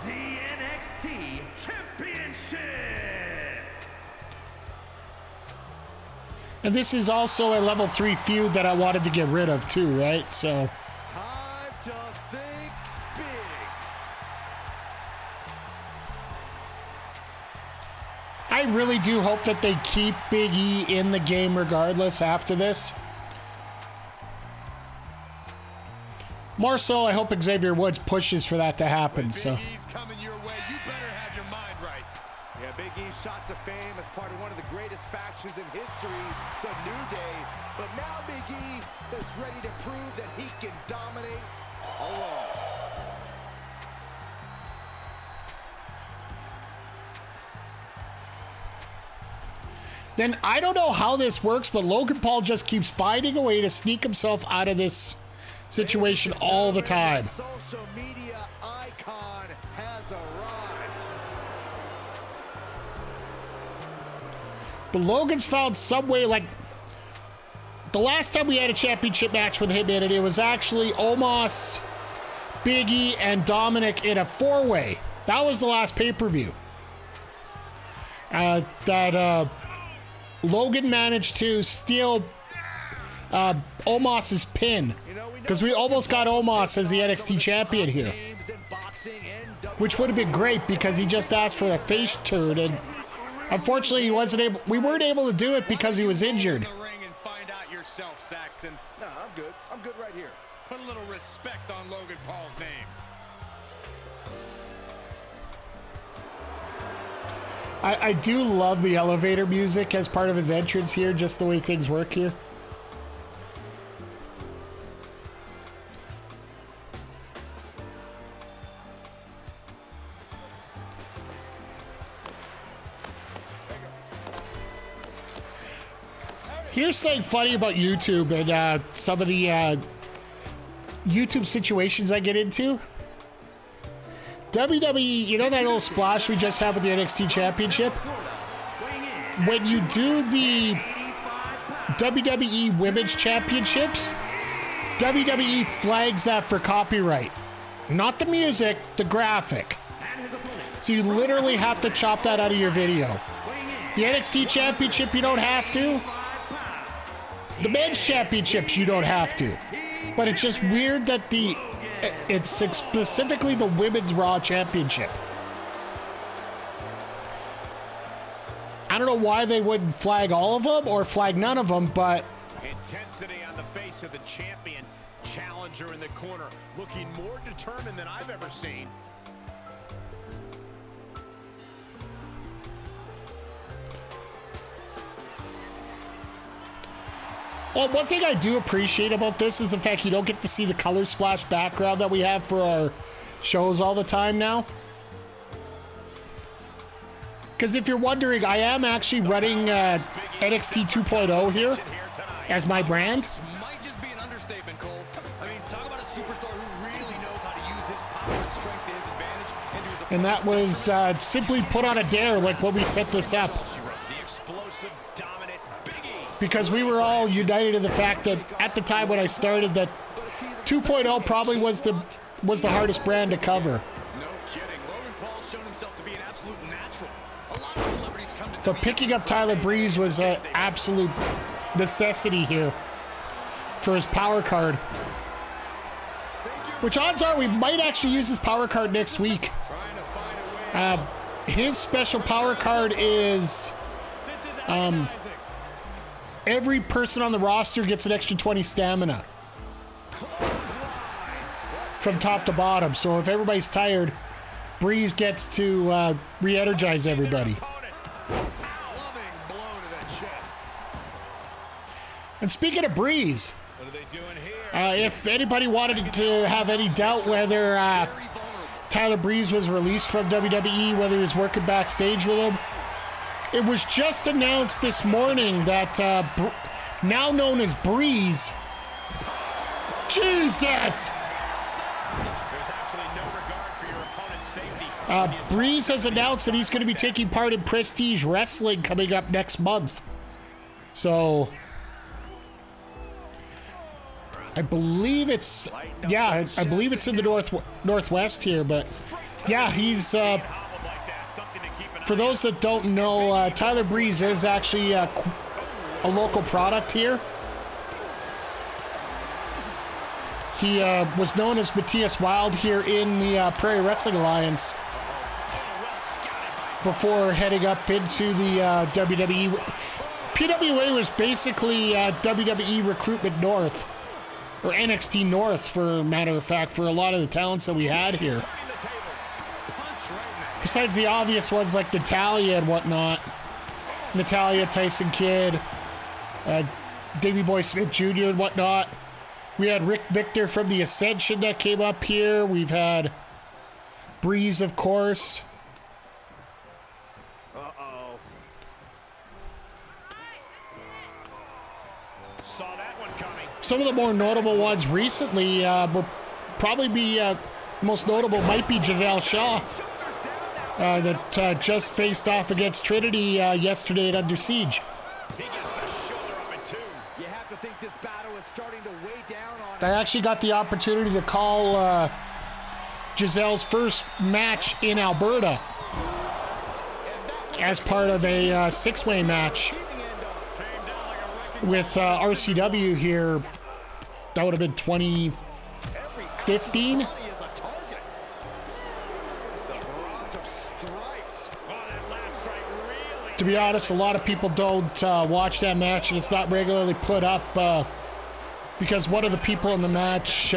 the NXT Championship. And this is also a level 3 feud that I wanted to get rid of too, right? So Time to think big. I really do hope that they keep Big E in the game regardless after this. More so, I hope Xavier Woods pushes for that to happen. So Big E's coming your way. You better have your mind right. Yeah, Big E shot to fame as part of one of the greatest factions in history, the New Day. But now Big E is ready to prove that he can dominate alone. then I don't know how this works, but Logan Paul just keeps finding a way to sneak himself out of this situation all the time. Social media icon has arrived. But Logan's found some way, like the last time we had a championship match with him in it, it was actually Omos, Big E, and Dominic in a 4-way. That was the last pay-per-view. Logan managed to steal Omos's pin, because we almost got Omos as the NXT champion here, which would have been great because he just asked for a face turn, and unfortunately we weren't able to do it because he was injured. No, I'm good. I'm good right here. Put a little respect on Logan Paul's name. I do love the elevator music as part of his entrance here, just the way things work here. Here's something funny about YouTube and some of the YouTube situations I get into. WWE, you know that little splash we just had with the NXT Championship? When you do the WWE Women's Championships, WWE flags that for copyright. Not the music, the graphic. So you literally have to chop that out of your video. The NXT Championship, you don't have to. The Men's Championships, you don't have to. But it's just weird that it's specifically the Women's Raw Championship. I don't know why they wouldn't flag all of them or flag none of them, but Intensity on the face of the champion. Challenger in the corner, looking more determined than I've ever seen. well, one thing I do appreciate about this is the fact you don't get to see the color splash background that we have for our shows all the time now. Because if you're wondering, I am actually running NXT 2.0 here as my brand. This might just be an understatement, Cole. I mean, talk about a superstar who really knows how to use his power and strength to his advantage. And that was simply put on a dare, like when we set this up. The explosive, dominant Big E. Because we were all united in the fact that at the time when I started that 2.0 probably was the hardest brand to cover. No kidding. Logan Paul's shown himself to be an absolute natural. A lot of celebrities come to But picking up Tyler Breeze was an absolute necessity here for his power card. Which odds are we might actually use his power card next week. His special power card is every person on the roster gets an extra 20 stamina from top to bottom. So if everybody's tired, Breeze gets to re-energize everybody. Loving blow to the chest. And speaking of Breeze, What are they doing here? if anybody wanted to have any doubt whether Tyler Breeze was released from WWE, whether he was working backstage with him, it was just announced this morning that now known as Breeze. Jesus! There's absolutely no regard for your opponent's safety. Breeze has announced that he's going to be taking part in Prestige Wrestling coming up next month. So, I believe it's, yeah, I believe it's in the northwest here, but yeah, he's, for those that don't know, Tyler Breeze is actually a local product here. He was known as Matthias Wild here in the Prairie Wrestling Alliance before heading up into the WWE. PWA was basically WWE Recruitment North, or NXT North, for a matter of fact, for a lot of the talents that we had here. Besides the obvious ones like Natalia and whatnot. Natalia, Tyson Kidd, Davey Boy Smith Jr. and whatnot. We had Rick Victor from the Ascension that came up here. We've had Breeze, of course. Uh-oh. Saw that one coming. Some of the more notable ones recently will probably be, the most notable might be Giselle Shaw. That just faced off against Trinity yesterday at Under Siege. He gets the shoulder up in two. You have to think this battle is starting to weigh down on I actually got the opportunity to call Giselle's first match in Alberta as part of a six-way match with RCW here. That would have been 2015. To be honest, a lot of people don't watch that match, and it's not regularly put up because one of the people in the match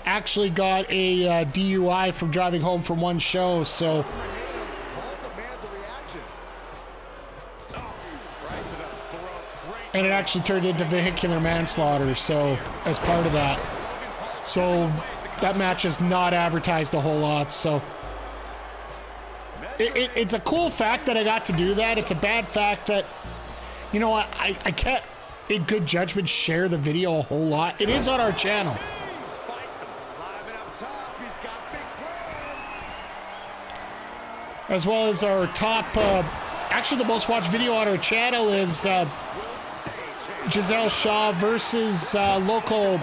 actually got a DUI from driving home from one show, so... And it actually turned into vehicular manslaughter, so, as part of that. So, that match is not advertised a whole lot, so... It's a cool fact that I got to do that. It's a bad fact that, you know, I can't, in good judgment, share the video a whole lot. It is on our channel. As well as our top, actually the most watched video on our channel is Giselle Shaw versus local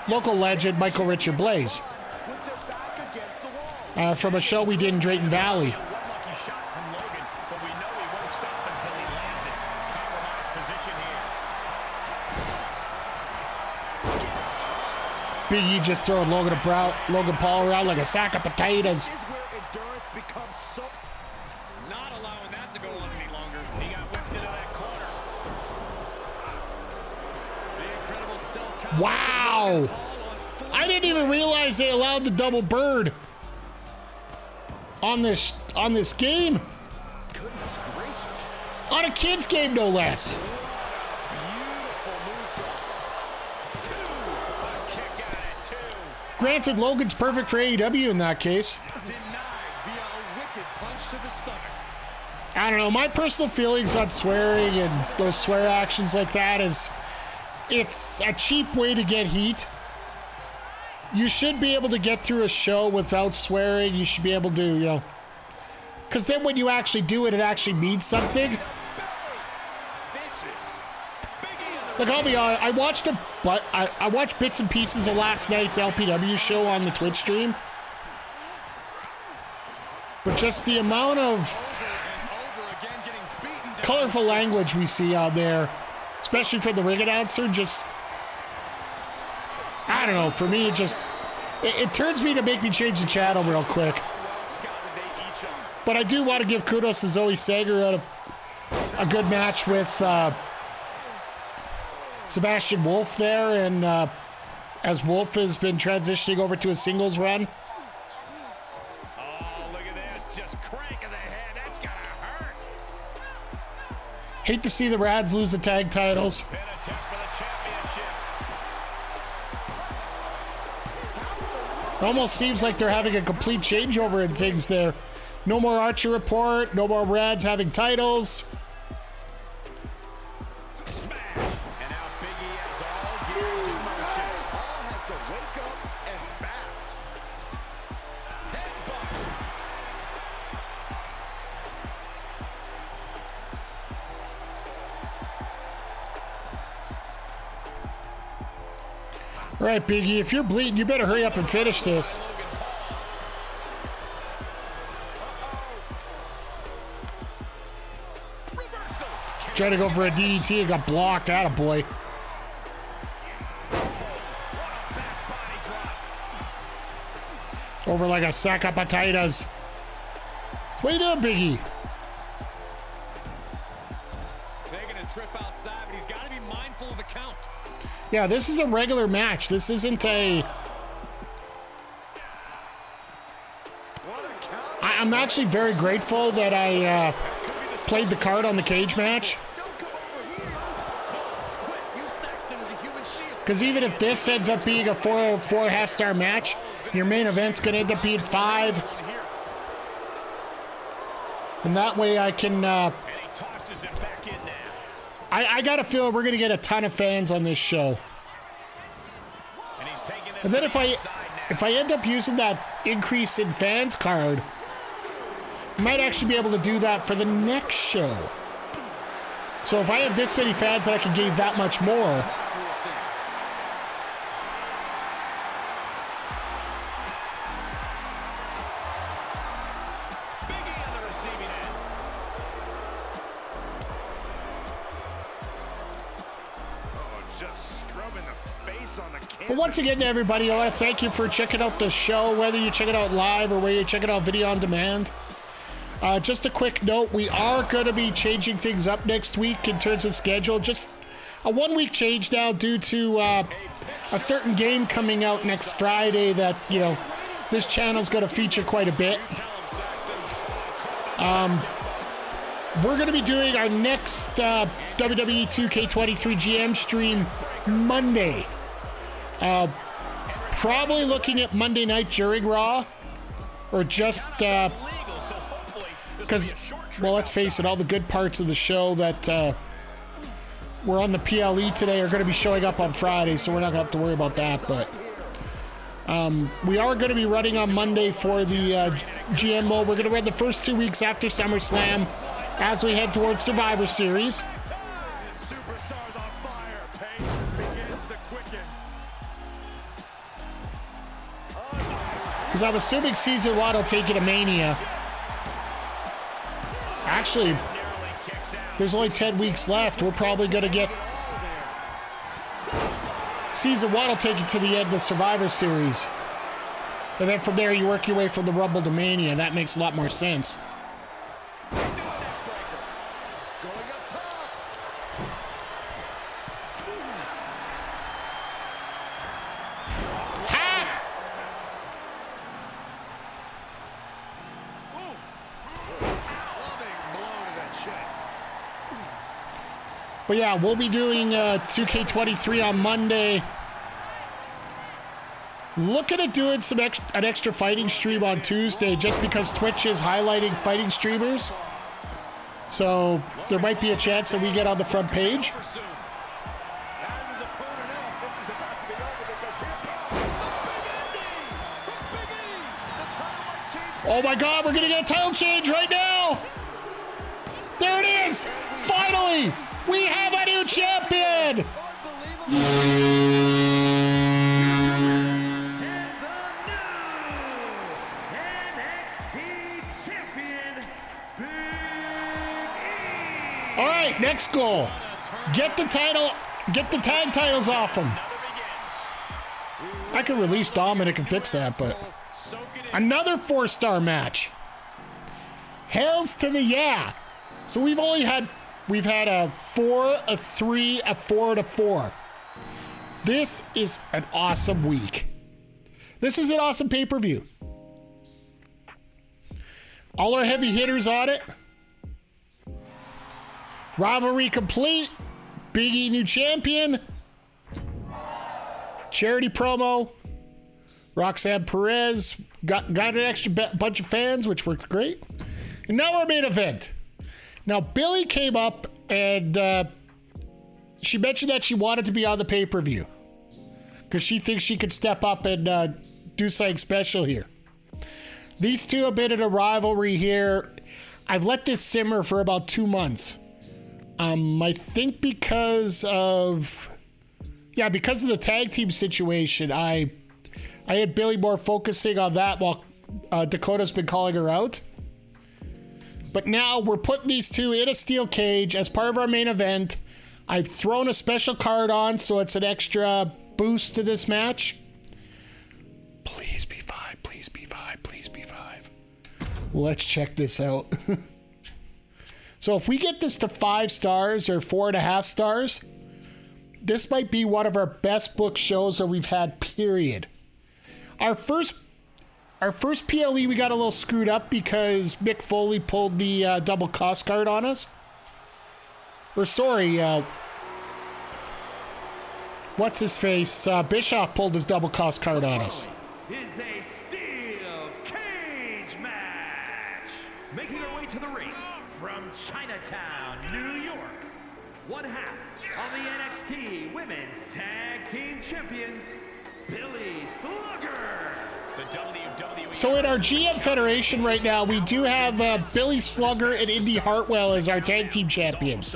legend Michael Richard Blaze. From a show we did in Drayton Valley. Big E just throwing Logan Paul around like a sack of potatoes. Not allowing that to go on any longer. He got whipped into that corner. The incredible self-confidence. Wow! I didn't even realize they allowed the double bird on this game. Goodness gracious. On a kid's game, no less. Granted, Logan's perfect for AEW in that case. Denied via a wicked punch to the stomach. I don't know. My personal feelings on swearing and those swear actions like that is it's a cheap way to get heat. You should be able to get through a show without swearing. You should be able to, you know, because then when you actually do it, it actually means something. Like, I'll be honest, I watched bits and pieces of last night's LPW show on the Twitch stream. But just the amount of colorful language we see out there, especially for the ring announcer, just, I don't know, for me, it turns me to make me change the channel real quick. But I do want to give kudos to Zoe Sager, a good match with Sebastian Wolf there, and as Wolf has been transitioning over to a singles run. Oh, Hate to see the Rads lose the tag titles. Pin attempt for the championship. Almost seems like they're having a complete changeover in things there. No more Archer Report, no more Rads having titles. Smash. And now Big E has all gears in motion. Paul has to wake up and fast. All right, Big E, if you're bleeding, you better hurry up and finish this. Reversal. Tried to go for a DDT and got blocked. Attaboy. Over like a sack of potatoes. What are you doing, Big E? Taking a trip outside, but he's got to be mindful of the count. Yeah, this is a regular match. This isn't a... I'm actually very grateful that I played the card on the cage match. Don't come over here. Quick, you Saxton with a human shield. Because even if this ends up being a 4.5-star match, your main event's going to end up being 5. And that way I can... And he tosses it back in now. I got a feeling we're going to get a ton of fans on this show. And he's taking this And then to the outside now. if I end up using that increase in fans card, I might actually be able to do that for the next show. So if I have this many fans, I can gain that much more. Big E on the receiving end. Oh, just scrubbing the face on the canvas. But once again, everybody, I want to thank you for checking out the show, whether you check it out live or whether you check it out video on demand. Just a quick note, we are going to be changing things up next week in terms of schedule. Just a 1-week change now due to a certain game coming out next Friday that, you know, this channel's going to feature quite a bit. We're going to be doing our next WWE 2k23 GM stream Monday. Probably looking at Monday night during Raw, or just... because, well, let's face it, all the good parts of the show that were on the PLE today are going to be showing up on Friday, so we're not going to have to worry about that. But we are going to be running on Monday for the GM mode. We're going to run the first 2 weeks after SummerSlam as we head towards Survivor Series. Superstars on fire. Pace begins to quicken. Because I'm assuming Season 1 will take it to Mania. Actually, there's only 10 weeks left. We're probably going to get... Season 1 will take it to the end of the Survivor Series. And then from there, you work your way from the Rumble to Mania. That makes a lot more sense. Going up top. Ha! Loving blow to the chest. But yeah, we'll be doing 2K23 on Monday. Looking at doing an extra fighting stream on Tuesday just because Twitch is highlighting fighting streamers. So there might be a chance that we get on the front page. Oh my God, we're gonna get a title change right now! There it is! Finally! We have a new champion! All right, next goal. Get the tag titles off him. I could release Dominic and fix that, but another 4-star match. Hells to the yeah. So we've had a 4, a 3, a 4, and a 4. This is an awesome week. This is an awesome pay-per-view. All our heavy hitters on it. Rivalry complete. Big E new champion. Charity promo. Roxanne Perez got an extra bunch of fans, which worked great. And now our main event. Now, Billy came up and she mentioned that she wanted to be on the pay-per-view because she thinks she could step up and do something special here. These two have been in a rivalry here. I've let this simmer for about 2 months. I think because of the tag team situation, I had Billy more focusing on that while Dakota's been calling her out. But now we're putting these two in a steel cage as part of our main event. I've thrown a special card on, so it's an extra boost to this match. Please be 5, please be 5, please be 5. Let's check this out. So if we get this to 5 stars or 4.5 stars, this might be one of our best book shows that we've had, period. Our first PLE, we got a little screwed up because Mick Foley pulled the double cost card on us. Or sorry, what's his face? Bischoff pulled his double cost card on us. Is a steel cage match. Making her way to the ring from Chinatown, New York. One half of the NXT Women's Tag Team Champions, Billy Slugger. The WWE. So in our GM Federation right now, we do have Billy Slugger and Indy Hartwell as our tag team champions.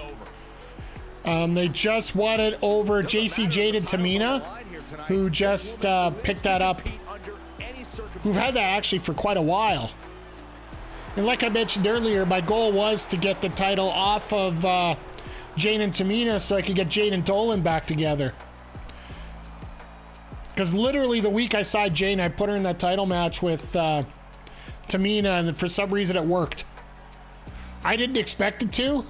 They just won it over JC Jade and Tamina, who just picked that up. We've had that actually for quite a while. And like I mentioned earlier, my goal was to get the title off of Jane and Tamina so I could get Jane and Dolan back together. Because literally the week I signed Jane, I put her in that title match with Tamina, and for some reason it worked. I didn't expect it to.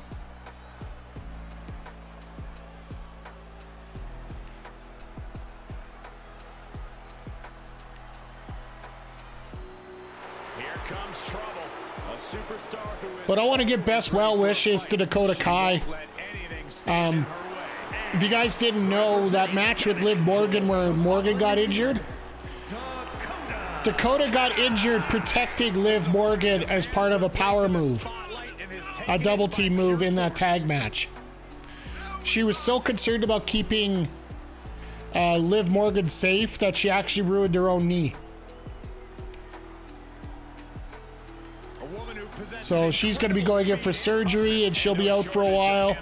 But I want to give best well wishes to Dakota Kai. If you guys didn't know, that match with Liv Morgan where Morgan got injured, Dakota got injured protecting Liv Morgan as part of a power move, a double team move in that tag match. She was so concerned about keeping Liv Morgan safe that she actually ruined her own knee. So she's going to be going in for surgery and she'll be out for a while.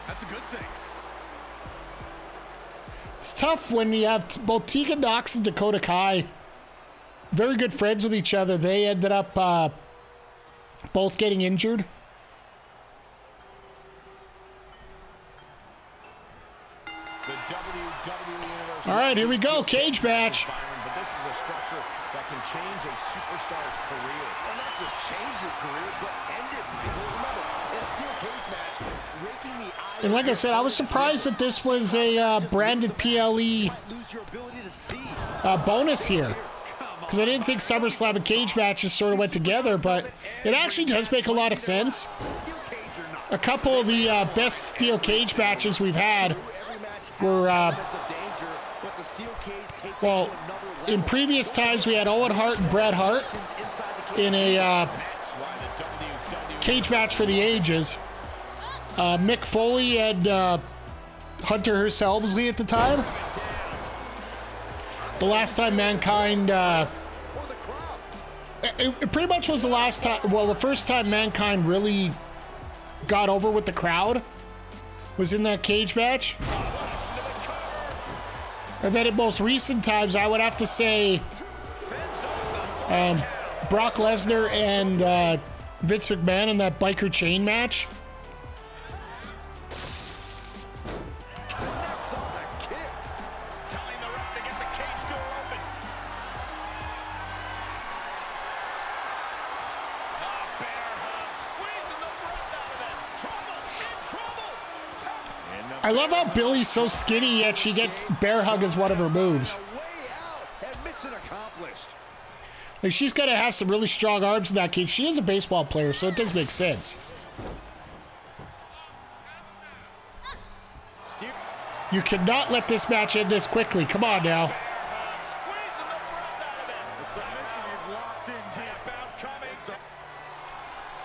That's a good thing. It's tough when you have both Tegan Nox and Dakota Kai, very good friends with each other. They ended up both getting injured. All right, here we go. Cage match. But this is a structure that can change a superstar's career. Well, not just change your career, but end it. Remember, in a steel cage match, raking the eye. And like I said, I was surprised that this was a branded PLE Lose your ability to see. bonus here. Because I didn't think SummerSlam and cage matches sort of went together, but it actually does make a lot of sense. Steel cage or not. A couple of the best steel cage matches we've had Every match has were, elements of danger, but the steel cage takes well, it to another level. in previous times we had Owen Hart and Bret Hart Inside the in a cage match for the ages. Mick Foley and Hunter Hearst Helmsley at the time. The last time Mankind, it pretty much was the last time, well, the first time Mankind really got over with the crowd was in that cage match. And then in most recent times, I would have to say Brock Lesnar and Vince McMahon in that biker chain match. I love how Billy's so skinny, yet she get bear hug as one of her moves. way out and mission accomplished. Like, she's got to have some really strong arms in that case. She is a baseball player, so it does make sense. You cannot let this match end this quickly. Come on now. Squeezing the breath out of it. The submission is locked in. Tap out coming.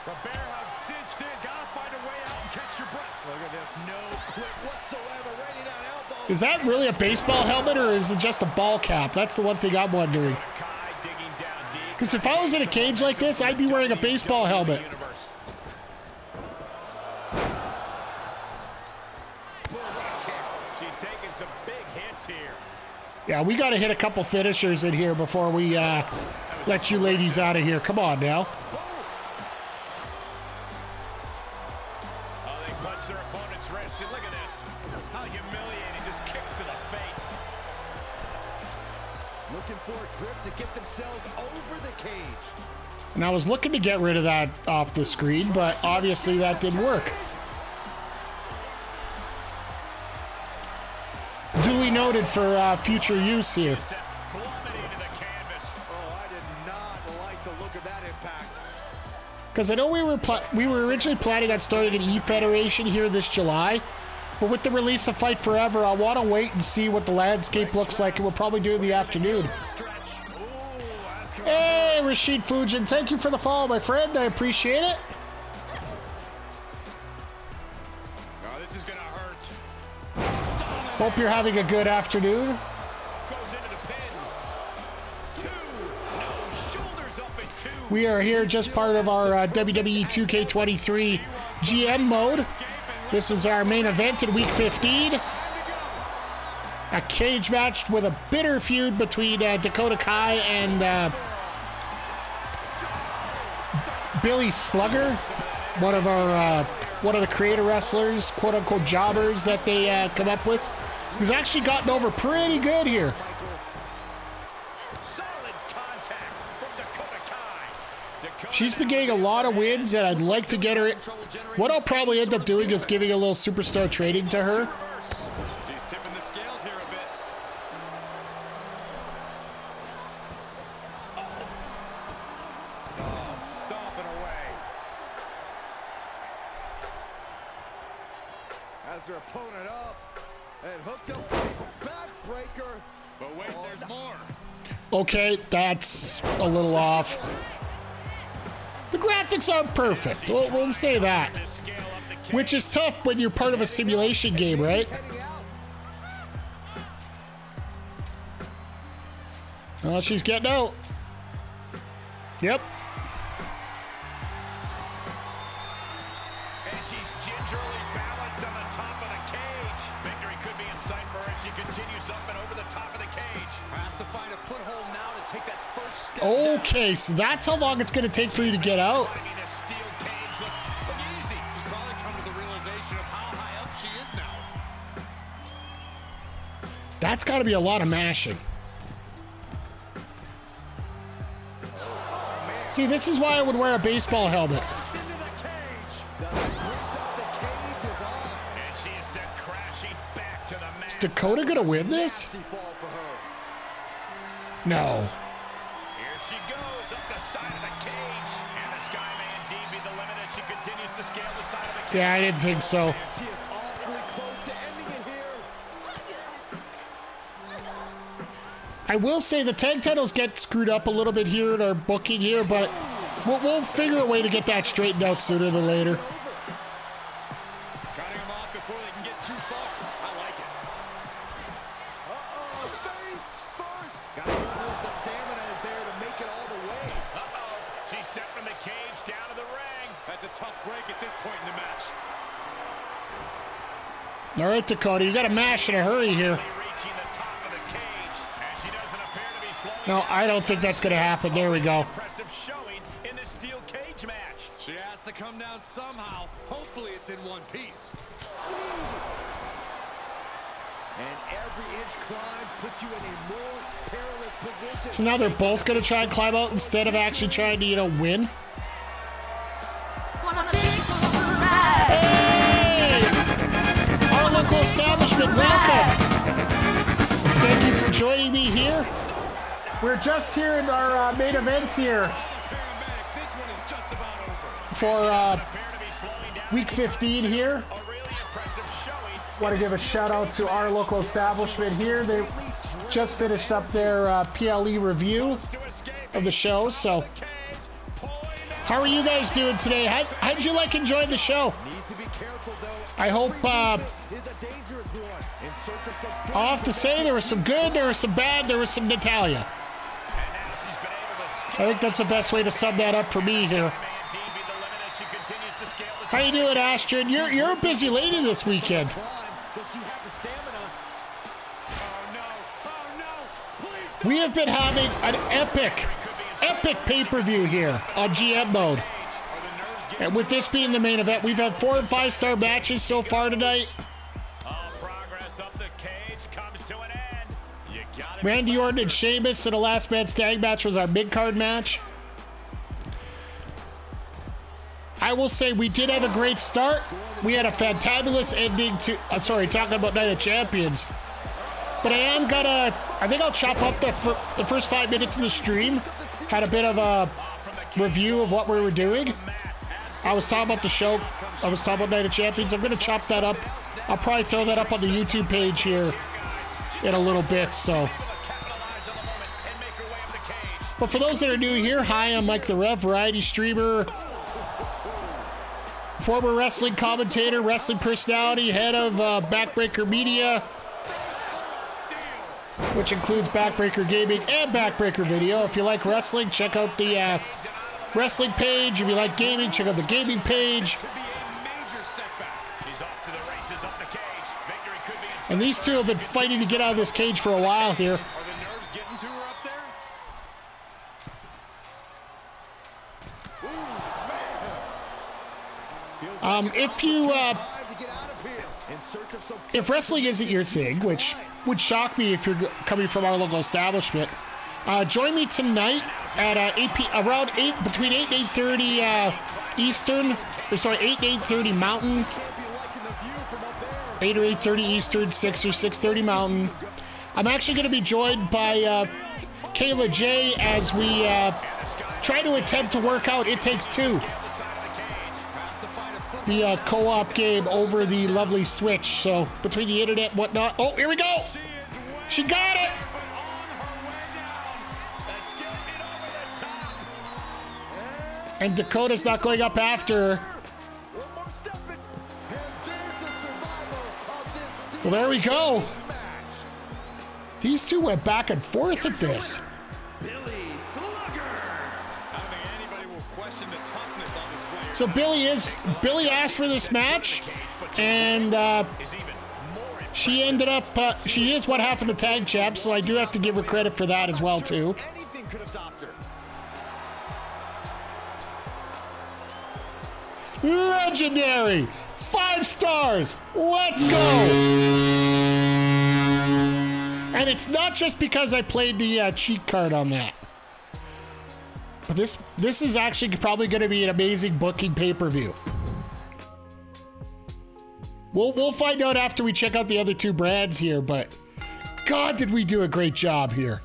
The bear hug cinched in. Gotta find a way out and catch your breath. Look at this. No quit whatsoever. Raining down elbows. Is that really a baseball helmet or is it just a ball cap? That's the one thing I'm wondering. Because if I was in a cage like this, I'd be wearing a baseball helmet. She's taking some big hits here. Yeah, we got to hit a couple finishers in here before we let you ladies out of here. Come on now. Oh, they punch their opponent's wrist. And look at this. How humiliating. Just kicks to the face. Looking for a grip to get themselves over the cage. And I was looking to get rid of that off the screen, but obviously that didn't work. Duly noted for future use here. Plummeting to the canvas. Oh, I did not like the look of that impact. Because I know we were originally planning on starting an E-Federation here this July, but with the release of Fight Forever, I want to wait and see what the landscape looks like, and we'll probably do it in the afternoon. Hey, Rashid Fujin, thank you for the follow, my friend. I appreciate it. Oh, this is gonna hurt. Hope you're having a good afternoon. Goes into the pin. Two. No, shoulders up in two. We are here just part of our WWE 2k23 GM mode. This is our main event in week 15. A cage match with a bitter feud between Dakota Kai and Billy Slugger, one of the creator wrestlers, quote unquote jobbers that they come up with, who's actually gotten over pretty good here. Solid contact from Dakota Kai. She's been getting a lot of wins, and I'd like to get her. What I'll probably end up doing is giving a little superstar training to her. She's tipping the scales here a bit. Oh, stomping away. Has their opponent up and hooked up for a backbreaker. But wait, there's more. Okay, that's a little off. The graphics aren't perfect. We'll say that. Which is tough when you're part of a simulation game, right? Heading out. Oh, she's getting out. Yep. And she's gingerly balanced on the top of the cage. Victory could be in sight for her as she continues up and over the top of the cage. Has to find a foothold now to take that first step. Okay, so that's how long it's going to take for you to get out. Making this steel cage look easy. She's probably come to the realization of how high up she is now. That's got to be a lot of mashing. See, this is why I would wear a baseball helmet. Into the cage. The sprint up the cage is on. And she is sent crashing back to the mat. Is Dakota going to win this? Nasty fall for her. No. Here she goes up the side of the cage. And the Sky may indeed be the limit as she continues to scale the side of the cage. Yeah, I didn't think so. She is awfully close to ending it here. I will say the tag titles get screwed up a little bit here in our booking here, but we'll figure a way to get that straightened out sooner than later. Cutting them off before they can get too far. I like it. Uh-oh, face first. Got to know if the stamina is there to make it all the way. Uh-oh. She's set from the cage down to the ring. That's a tough break at this point in the match. All right, Dakota, you got to mash in a hurry here. Reaching the top of the cage. And she doesn't appear to be slowing No, down. I don't think that's going to happen. There we go. Impressive showing in this steel cage match. She has to come down somehow. Hopefully it's in one piece. And every inch climb puts you in a more perilous position. So now they're both going to try and climb out instead of actually trying to, win. Hey! Our local establishment, welcome. Thank you for joining me here. We're just here in our main event here Paramedics, this one is just about over. for Appear to be slowing down. week 15 here. A really impressive showing Want to give a shout out to our local establishment here. They just finished up their PLE review of the show. So, how are you guys doing today? How'd you like enjoying the show? I hope. I'll have to say there was some good, there was some bad, there was some Natalia. I think that's the best way to sum that up for me here. How you doing, Astrid? You're a busy lady this weekend. We have been having an epic pay-per-view here on GM mode. And with this being the main event, we've had 4 and 5 star matches so far tonight. Randy Orton and Sheamus in a last man standing match was our mid-card match. I will say we did have a great start. We had a fantabulous ending to, talking about Night of Champions. But I think I'll chop up the first 5 minutes of the stream. Had a bit of a review of what we were doing. I was talking about the show. I was talking about Night of Champions. I'm going to chop that up. I'll probably throw that up on the YouTube page here in a little bit, so. But for those that are new here, hi, I'm Mike the Rev, variety streamer, former wrestling commentator, wrestling personality, head of Backbreaker Media, which includes Backbreaker Gaming and Backbreaker Video. If you like wrestling, check out the wrestling page. If you like gaming, check out the gaming page. And these two have been fighting to get out of this cage for a while here. If wrestling isn't your thing, which would shock me if you're coming from our local establishment, join me tonight at 8 between 8 and 8:30 Eastern, 8 and 8:30 Mountain, 8 or 8:30 Eastern, 6 or 6:30 Mountain. I'm actually going to be joined by Kayla J as we try to attempt to work out It Takes Two, the co-op game over the lovely Switch. So between the internet and whatnot. Oh, here we go. She got it. And Dakota's not going up after her. Well, there we go. These two went back and forth at this. So Billy asked for this match, and she ended up, she is one half of the tag champ, so I do have to give her credit for that as well, too. Legendary! 5 stars! Let's go! And it's not just because I played the cheat card on that. But this is actually probably going to be an amazing booking pay-per-view. We'll find out after we check out the other 2 brands here, but God, did we do a great job here.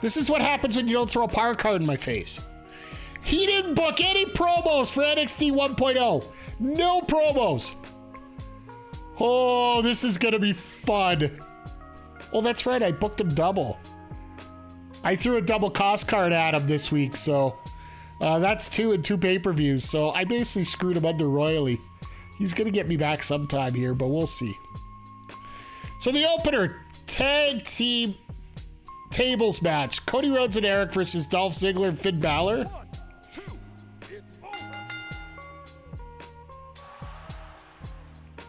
This is what happens when you don't throw a power card in my face. He didn't book any promos for NXT 1.0. No promos. Oh, this is going to be fun. Oh, that's right. I booked him double. I threw a double cost card at him this week, so that's 2 and 2 pay-per-views. So I basically screwed him under royally. He's going to get me back sometime here, but we'll see. So the opener, tag team tables match. Cody Rhodes and Eric versus Dolph Ziggler and Finn Balor.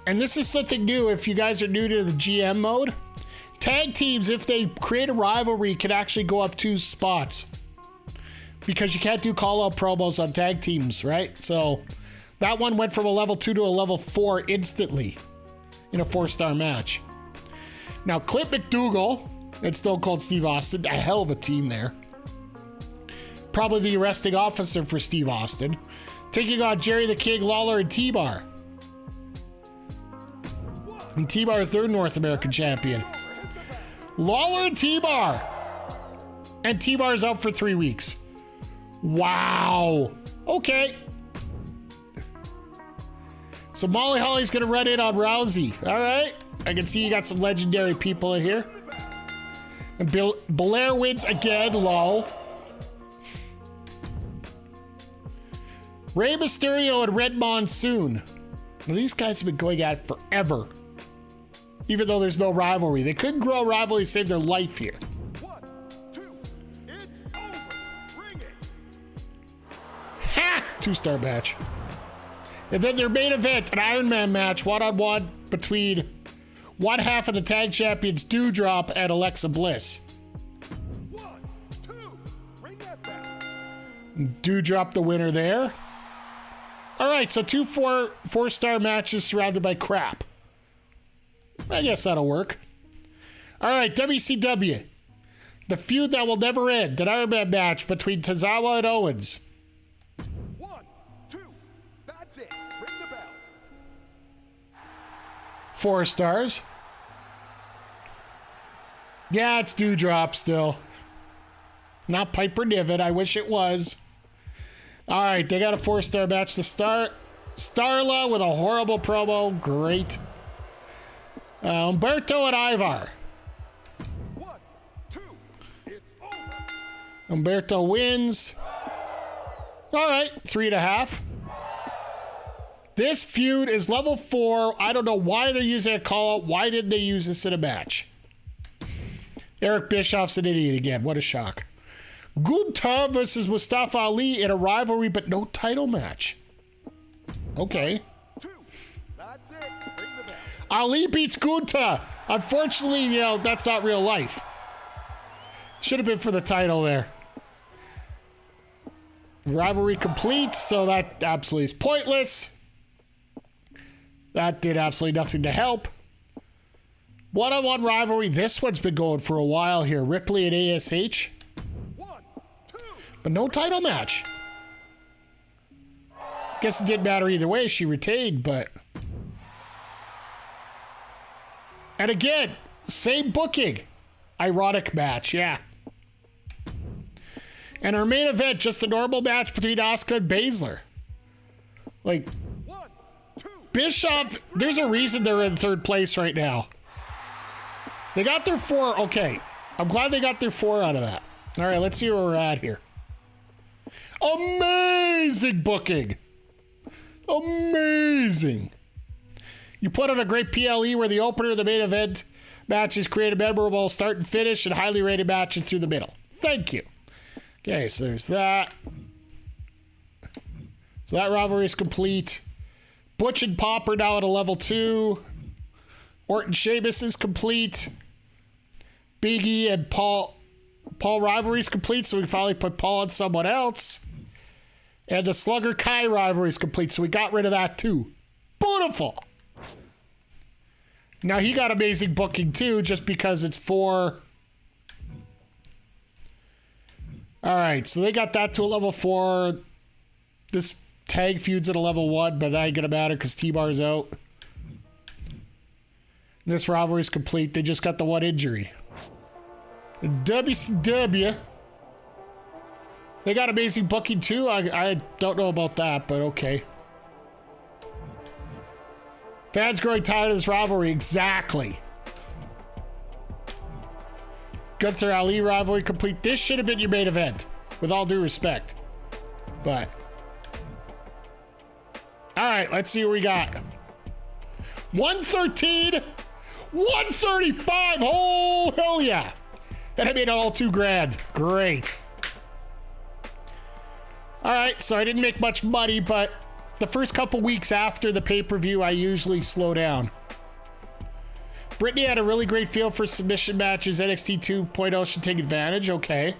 And this is something new if you guys are new to the GM mode. Tag teams, if they create a rivalry, can actually go up 2 spots. Because you can't do call-out promos on tag teams, right? So that one went from a level 2 to a level 4 instantly in a 4-star match. Now, Clint McDougal and Stone Cold Steve Austin, a hell of a team there. Probably the arresting officer for Steve Austin. Taking on Jerry the King Lawler and T-Bar. And T-Bar is their North American champion. Lawler and T-Bar. And T-Bar is out for 3 weeks. Wow. Okay. So Molly Holly's gonna run in on Rousey. All right. I can see you got some legendary people in here. And Belair wins again, lol. Rey Mysterio and Red Monsoon. Now, these guys have been going at it forever. Even though there's no rivalry. They couldn't grow a rivalry to save their life here. 1, 2, it's over. Bring it. Ha! 2-star match. And then their main event, an Iron Man match, one-on-one between one half of the tag champions, Doudrop and Alexa Bliss. 1, 2, bring that back. Doudrop the winner there. All right, so 2 4-star matches surrounded by crap. I guess that'll work. All right, WCW. The feud that will never end. An Iron Man match between Tozawa and Owens. 1, 2, that's it. Ring the bell. 4 stars. Yeah, it's Doudrop still. Not Piper Niven. I wish it was. All right, they got a 4-star match to start. Starla with a horrible promo. Great. Humberto and Ivar. 1, 2, it's over. Humberto wins. All right, 3.5. This feud is level 4. I don't know why they're using a call out. Why didn't they use this in a match? Eric Bischoff's an idiot again. What a shock. Gunther versus Mustafa Ali in a rivalry, but no title match. Okay. 2, that's it. Ring the bell. Ali beats Gunther. Unfortunately, you know, that's not real life. Should have been for the title there. Rivalry complete, so that absolutely is pointless. That did absolutely nothing to help. One-on-one rivalry. This one's been going for a while here. Ripley and ASH. 1, 2, But no title match. Guess it didn't matter either way. She retained, but... And again, same booking. Ironic match, yeah. And our main event, just a normal match between Asuka and Baszler. Like, 1, 2, Bischoff, there's a reason they're in 3rd place right now. They got their 4. Okay. I'm glad they got their 4 out of that. All right, let's see where we're at here. Amazing booking. Amazing. You put on a great PLE where the opener of the main event matches create a memorable start and finish and highly rated matches through the middle. Thank you. Okay, so there's that. So that rivalry is complete. Butch and Popper now at a level 2. Orton Sheamus is complete. Biggie and Paul rivalry is complete, so we can finally put Paul on someone else. And the Slugger Kai rivalry is complete, so we got rid of that too. Beautiful. Now he got amazing booking too, just because it's 4. All right, so they got that to a level 4. This tag feud's at a level 1, but that ain't gonna matter because T-Bar's out. This rivalry is complete. They just got the 1 injury. WCW. They got amazing booking too. I don't know about that, but okay. Fans growing tired of this rivalry. Exactly. Gunther Ali rivalry complete. This should have been your main event, with all due respect. But all right, let's see what we got. 113, 135. Oh hell yeah! And I made it all $2,000. Great. All right, so I didn't make much money, but the first couple weeks after the pay-per-view, I usually slow down. Brittany had a really great feel for submission matches. NXT 2.0 should take advantage. Okay.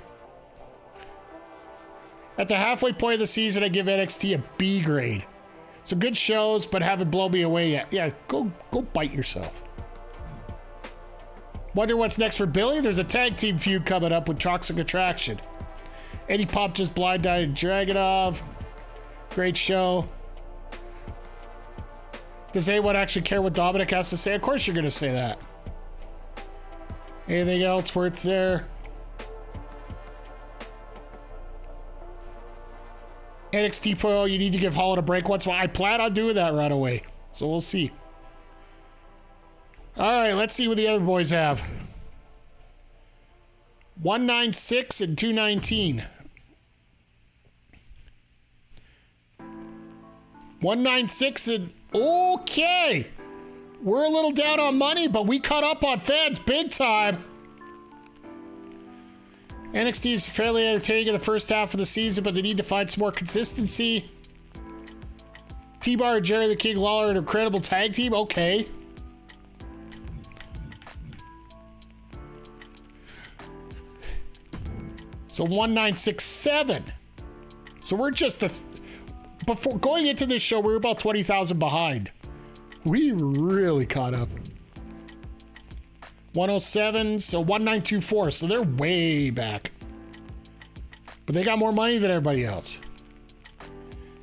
At the halfway point of the season, I give NXT a B grade. Some good shows, but haven't blown me away yet. Yeah, go bite yourself. Wonder what's next for Billy? There's a tag team feud coming up with Toxic Attraction. Eddie Pop just blind-eyed Dragunov. Great show. Does anyone actually care what Dominic has to say? Of course you're going to say that. Anything else worth there? NXT Pro, you need to give Holland a break once. Well, I plan on doing that right away. So we'll see. All right, let's see what the other boys have. 196 and 219. 196 and okay. We're a little down on money, but we caught up on fans big time. NXT is fairly entertaining in the first half of the season, but they need to find some more consistency. T-Bar and Jerry the King Lawler, an incredible tag team. Okay. So 1967. So we're just before going into this show, we were about 20,000 behind. We really caught up. 107, so 1924. So they're way back. But they got more money than everybody else.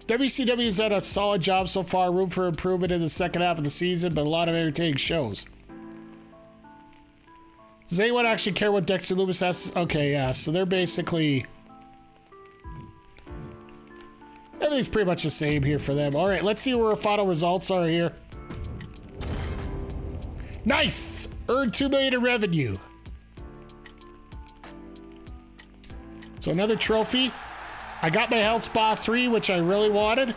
WCW has done a solid job so far. Room for improvement in the second half of the season, but a lot of entertaining shows. Does anyone actually care what Dexter Lumis has? Okay, yeah, so they're basically... everything's pretty much the same here for them. All right, let's see where our final results are here. Nice! Earned $2 million in revenue. So another trophy. I got my Health Spa 3, which I really wanted.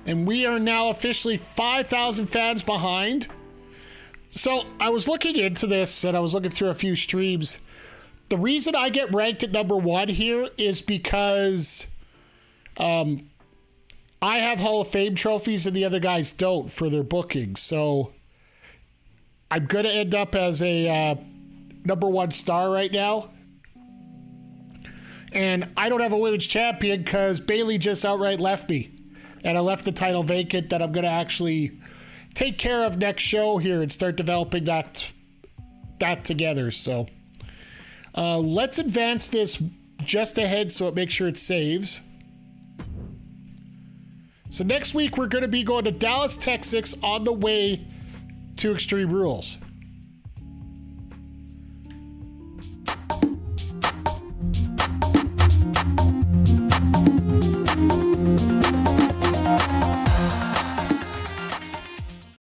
And we are now officially 5,000 fans behind. So I was looking into this and I was looking through a few streams. The reason I get ranked at #1 here is because I have Hall of Fame trophies and the other guys don't for their bookings. So I'm going to end up as a #1 star right now. And I don't have a women's champion because Bailey just outright left me. And I left the title vacant that I'm going to actually take care of next show here and start developing that together. So let's advance this just ahead so it makes sure it saves. So next week we're going to be going to Dallas, Texas on the way to Extreme Rules.